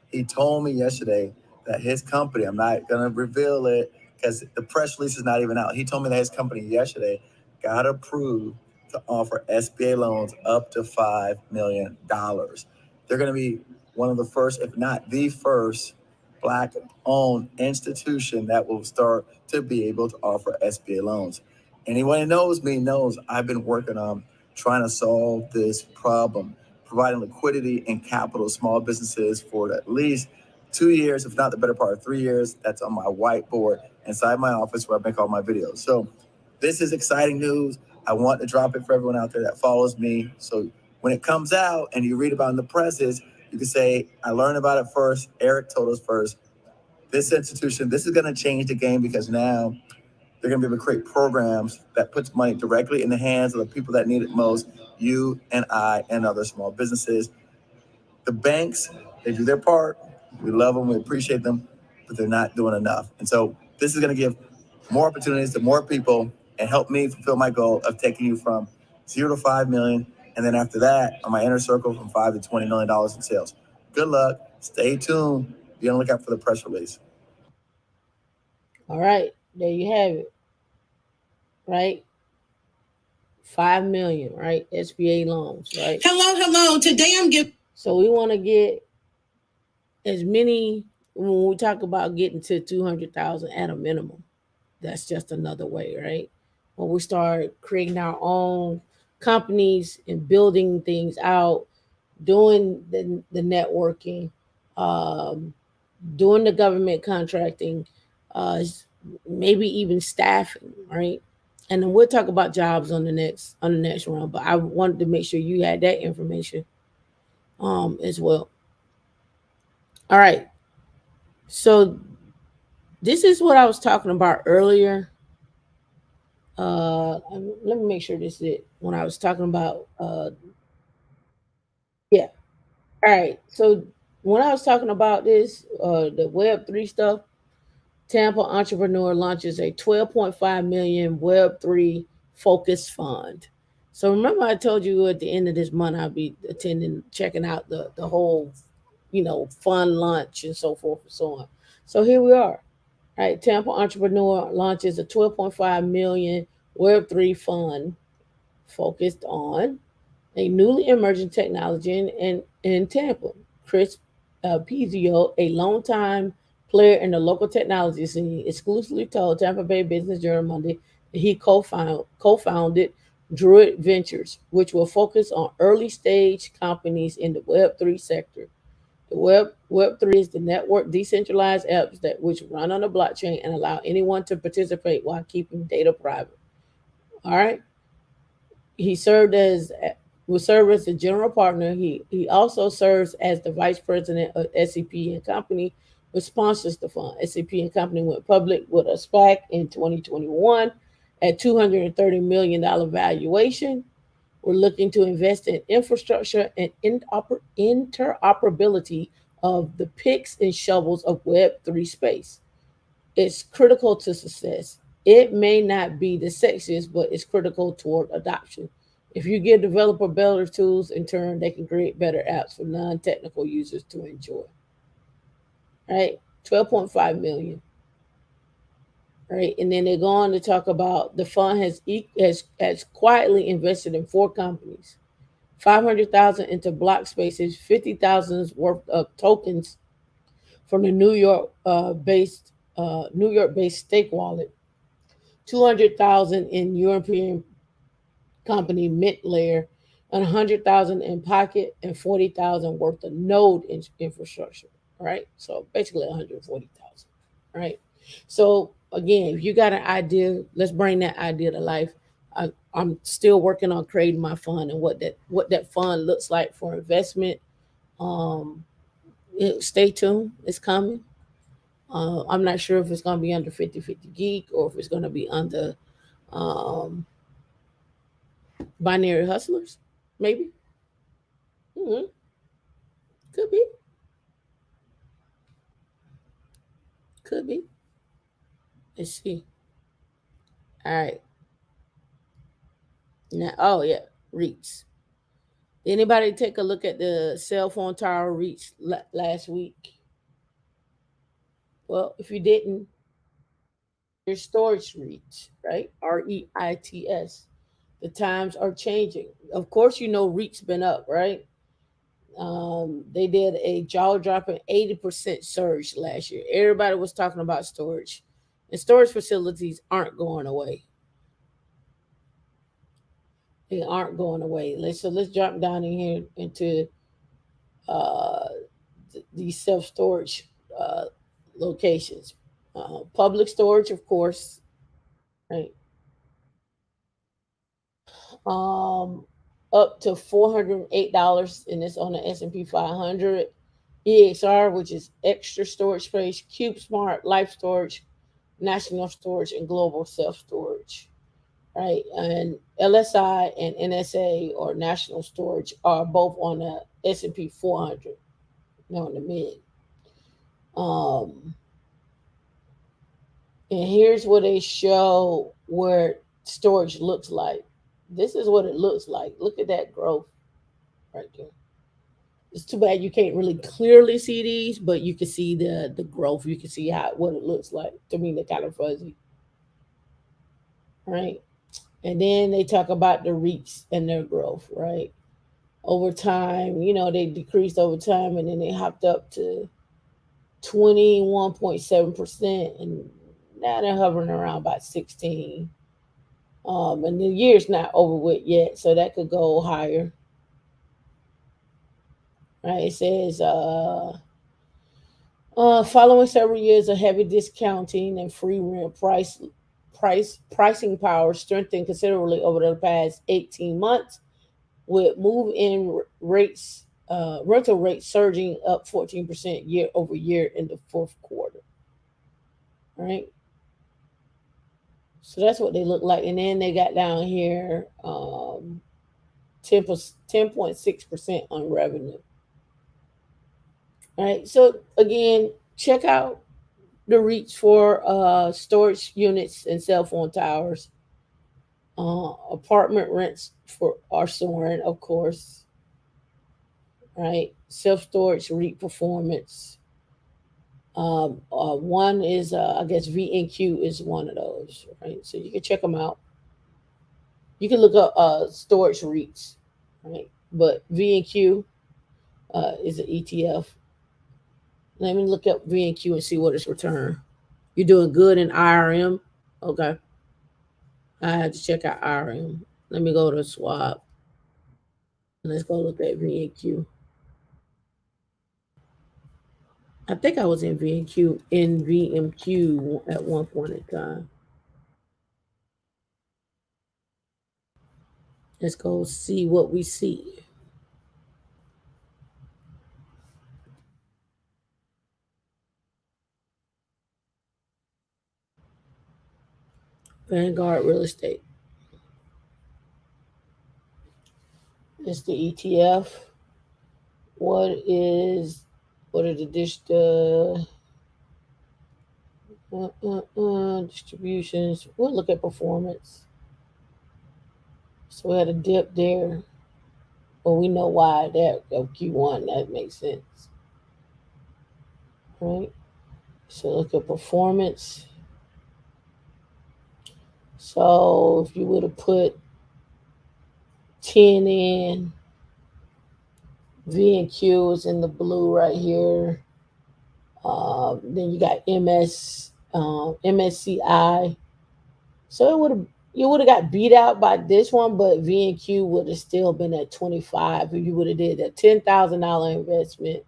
He told me yesterday that his company, I'm not going to reveal it because the press release is not even out. He told me that his company yesterday got approved to offer SBA loans up to $5 million. They're going to be one of the first, if not the first, Black owned institution that will start to be able to offer SBA loans. Anyone who knows me knows I've been working on trying to solve this problem, providing liquidity and capital to small businesses for at least 2 years, if not the better part of 3 years. That's on my whiteboard inside my office where I make all my videos. So this is exciting news. I want to drop it for everyone out there that follows me. So when it comes out and you read about it in the presses, you can say, I learned about it first. Eric told us first. This institution, this is going to change the game because now they're going to be able to create programs that puts money directly in the hands of the people that need it most, you and I and other small businesses. The banks, they do their part. We love them, we appreciate them, but they're not doing enough. And so this is going to give more opportunities to more people and help me fulfill my goal of taking you from 0 to 5 million. And then after that, on my inner circle, from $5 to $20 million in sales. Good luck. Stay tuned. Be on the lookout for the press release. All right, there you have it. Right, 5 million, right? SBA loans, right? Hello. Today I'm giving. So we want to get as many. When we talk about getting to 200,000 at a minimum, that's just another way, right? When we start creating our own companies and building things out, doing the networking, doing the government contracting, maybe even staffing, right? And then we'll talk about jobs on the next round. But I wanted to make sure you had that information as well. All right. So this is what I was talking about earlier. Let me make sure this is it. When I was talking about yeah. All right. So when I was talking about this, the Web3 stuff, Tampa entrepreneur launches a 12.5 million Web3 focused fund. So remember I told you at the end of this month I'll be checking out the whole, fund launch and so forth and so on. So here we are. All right, Tampa entrepreneur launches a 12.5 million Web3 fund focused on a newly emerging technology in Tampa. Chris Pizio, a longtime player in the local technology scene, exclusively told Tampa Bay Business Journal Monday that he co-founded Druid Ventures, which will focus on early stage companies in the Web3 sector. The Web3 is the network decentralized apps that which run on the blockchain and allow anyone to participate while keeping data private. All right. He will serve as the general partner. He also serves as the vice president of SAP and Company, which sponsors the fund. SAP and Company went public with a SPAC in 2021 at $230 million valuation. We're looking to invest in infrastructure and interoperability of the picks and shovels of Web3 space. It's critical to success. It may not be the sexiest, but it's critical toward adoption. If you give developer better tools, in turn, they can create better apps for non-technical users to enjoy. Right? 12.5 million. Right? And then they go on to talk about the fund has quietly invested in 4 companies. 500,000 into block spaces, 50,000 worth of tokens from the New York based stake wallet, 200,000 in European company Mint Layer, and 100,000 in Pocket, and 40,000 worth of node infrastructure. Right, so basically 140,000. Right, so again, if you got an idea, let's bring that idea to life. I'm still working on creating my fund and what that fund looks like for investment. Stay tuned, it's coming. I'm not sure if it's going to be under 50/50 Geek or if it's going to be under Binary Hustlers, maybe. Mm-hmm. Could be. Could be. Let's see. All right. Now, oh yeah, REITs. Anybody take a look at the cell phone tower REITs last week? Well, if you didn't, your storage REITs, right? REITs. The times are changing. Of course, you know REITs been up, right? They did a jaw dropping 80% surge last year. Everybody was talking about storage, and storage facilities aren't going away. They aren't going away. Let's jump down in here into uh, these self storage locations. Public storage, of course, right? Um, Up to $408, and it's on the S&P 500. EXR, which is extra storage space, Cube Smart, Life Storage, National Storage, and Global Self Storage, right? And LSI and NSA, or National Storage, are both on the S&P 400, on the mid. Um, and here's where they show where storage looks like. This is what it looks like. Look at that growth right there. It's too bad you can't really clearly see these, but you can see the growth. You can see what it looks like. To me, they're kind of fuzzy, right? And then they talk about the REITs and their growth, right? Over time, they decreased over time, and then they hopped up to 21.7%, and now they're hovering around about 16. And the year's not over with yet, so that could go higher. Right? It says, following several years of heavy discounting and free rent, pricing power strengthened considerably over the past 18 months, with move-in rates, rental rates surging up 14% year over year in the fourth quarter. All right. So that's what they look like. And then they got down here 10.6% on revenue. All right. So again, check out the REITs for storage units and cell phone towers. Apartment rents are soaring, of course. Right. Self storage REIT performance. One is, I guess, VNQ is one of those, right? So you can check them out. You can look up storage REITs, right? But VNQ is an ETF. Let me look up VNQ and see what its return. You're doing good in IRM. Okay. I have to check out IRM. Let me go to swap. Let's go look at VNQ. I think I was in VMQ at one point in time. Let's go see what we see. Vanguard Real Estate. It's the ETF. What are the distributions? We'll look at performance. So we had a dip there. Well, we know why that of Q1. That makes sense, right? So look at performance. So if you would have put 10 in, V and Q is in the blue right here. Then you got MSCI. So you would have got beat out by this one, but V and Q would have still been at 25 if you would have did a $10,000 investment.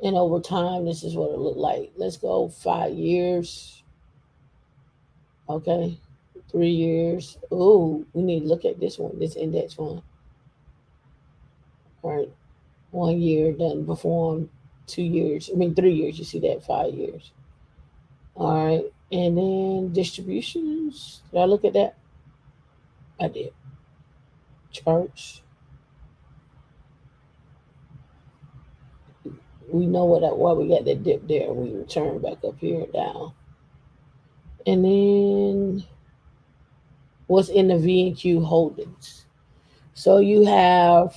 And over time, this is what it looked like. Let's go 5 years. Okay. 3 years. Oh, we need to look at this one, this index one. All right. 1 year doesn't perform. 2 years. 3 years. You see that? 5 years. All right. And then distributions. Did I look at that? I did. Charts. We know why we got that dip there. We return back up here and down. And then what's in the V&Q holdings. So you have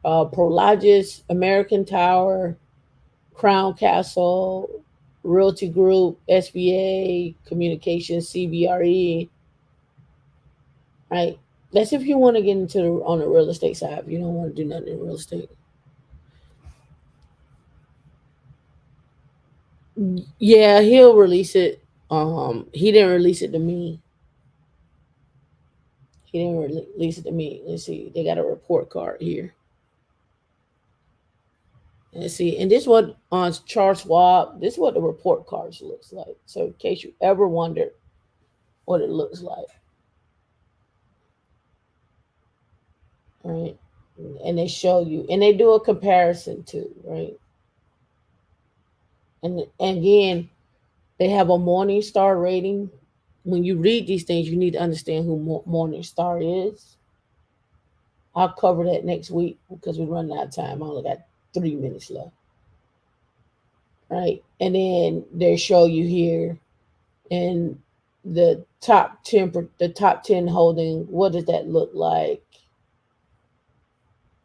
Prologis, American Tower, Crown Castle, Realty Group, SBA, Communications, CBRE. Right. That's if you want to get into on the real estate side. If you don't want to do nothing in real estate. Yeah, he'll release it. He didn't release it to me. He didn't release it to me. Let's see. They got a report card here. Let's see. And this one on Charles Schwab, this is what the report cards looks like. So in case you ever wondered what it looks like. Right. And they show you, and they do a comparison too, right? And again, they have a Morningstar rating. When you read these things, you need to understand who Morningstar is. I'll cover that next week because we're running out of time. I only got 3 minutes left. Right. And then they show you here and the top 10 holding, what does that look like?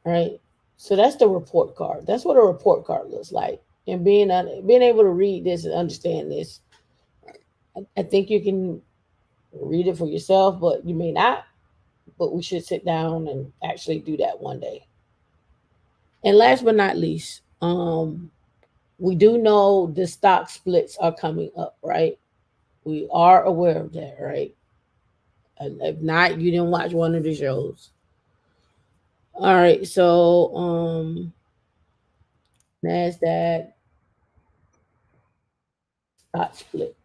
Right. So that's the report card. That's what a report card looks like. And being able to read this and understand this, I think you can read it for yourself, but you may not. But we should sit down and actually do that one day. And last but not least, we do know the stock splits are coming up, right? We are aware of that, right? And if not, you didn't watch one of the shows. All right, so NASDAQ stock split.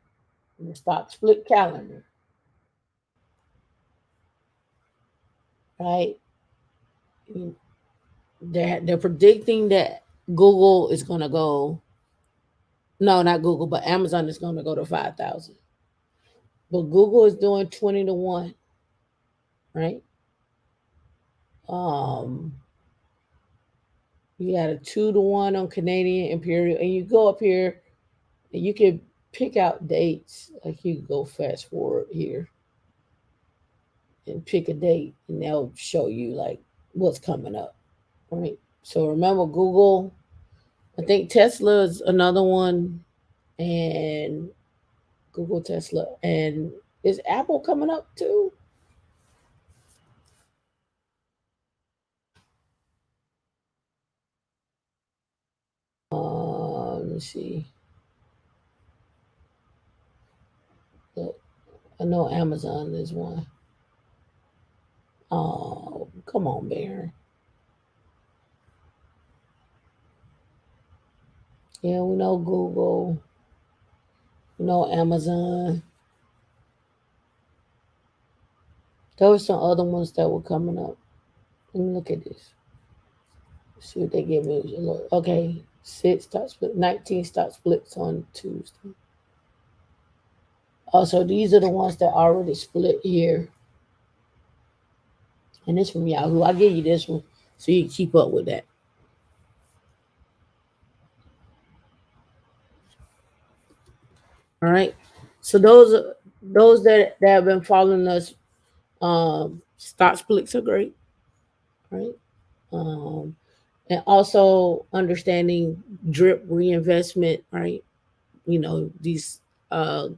The stock split calendar. Right? They're predicting that Google is going to go, no, not Google, but Amazon is going to go to 5,000. But Google is doing 20 to 1, right? You got a 2 to 1 on Canadian Imperial, and you go up here and you can pick out dates. Like you can go fast forward here and pick a date, and they'll show you like what's coming up, right? So remember Google, I think Tesla is another one, and Google, Tesla, and is Apple coming up too? Let me see. Look, I know Amazon is one. Oh, come on, Baron. Yeah, we know Google. We know Amazon. There were some other ones that were coming up. Let me look at this. See what they give me. Look, okay, 6 stock split, 19 stock splits on Tuesday. Also, these are the ones that already split here. And this from Yahoo. I'll give you this one so you can keep up with that. All right. So those that have been following us, stock splits are great. Right. And also understanding drip reinvestment, right? You know, these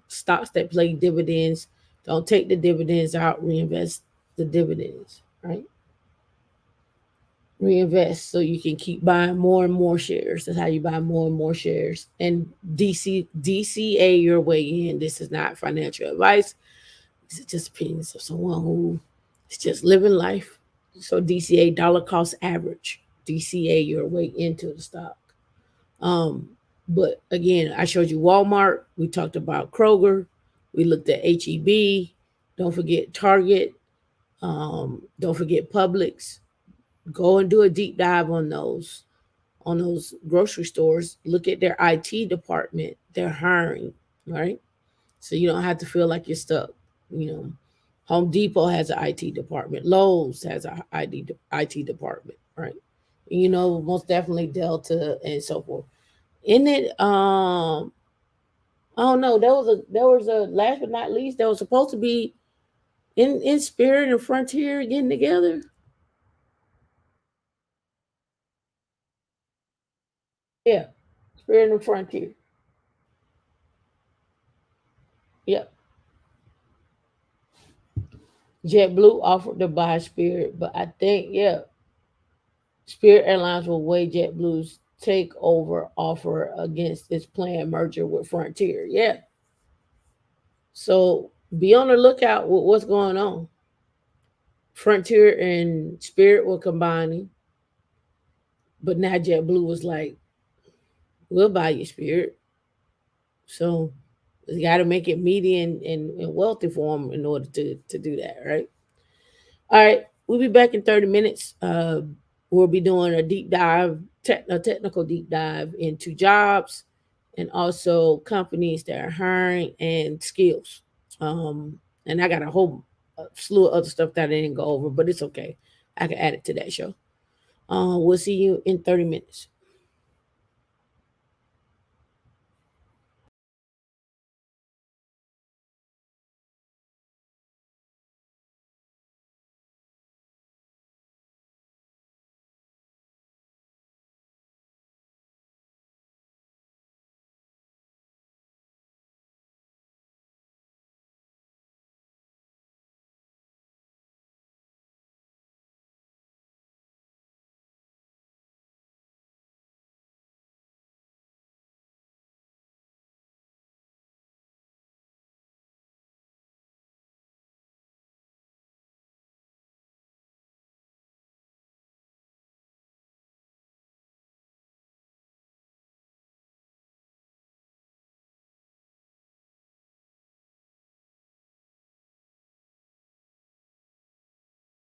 stocks that pay dividends, don't take the dividends out, reinvest the dividends, right? Reinvest so you can keep buying more and more shares. That's how you buy more and more shares. And DCA your way in. This is not financial advice. This is just opinions of someone who is just living life. So DCA, dollar cost average. DCA your way into the stock. But again, I showed you Walmart. We talked about Kroger. We looked at HEB. Don't forget Target. Don't forget Publix. Go and do a deep dive on those grocery stores. Look at their IT department. They're hiring, right? So you don't have to feel like you're stuck. You know, Home Depot has an IT department. Lowe's has an IT department, right? You know, most definitely Delta and so forth. In it, I don't know. There was a last but not least, there was supposed to be in Spirit and Frontier getting together. Yeah. Spirit and Frontier. Yep. JetBlue offered to buy Spirit, but I think, yeah, Spirit Airlines will weigh JetBlue's takeover offer against its planned merger with Frontier. Yeah. So be on the lookout with what's going on. Frontier and Spirit were combining, but now JetBlue was like, we'll buy your Spirit. So you got to make it meaty and wealthy for them in order to do that, right? All right, we'll be back in 30 minutes. We'll be doing a deep dive, a technical deep dive into jobs and also companies that are hiring and skills. And I got a whole slew of other stuff that I didn't go over, but it's okay. I can add it to that show. We'll see you in 30 minutes.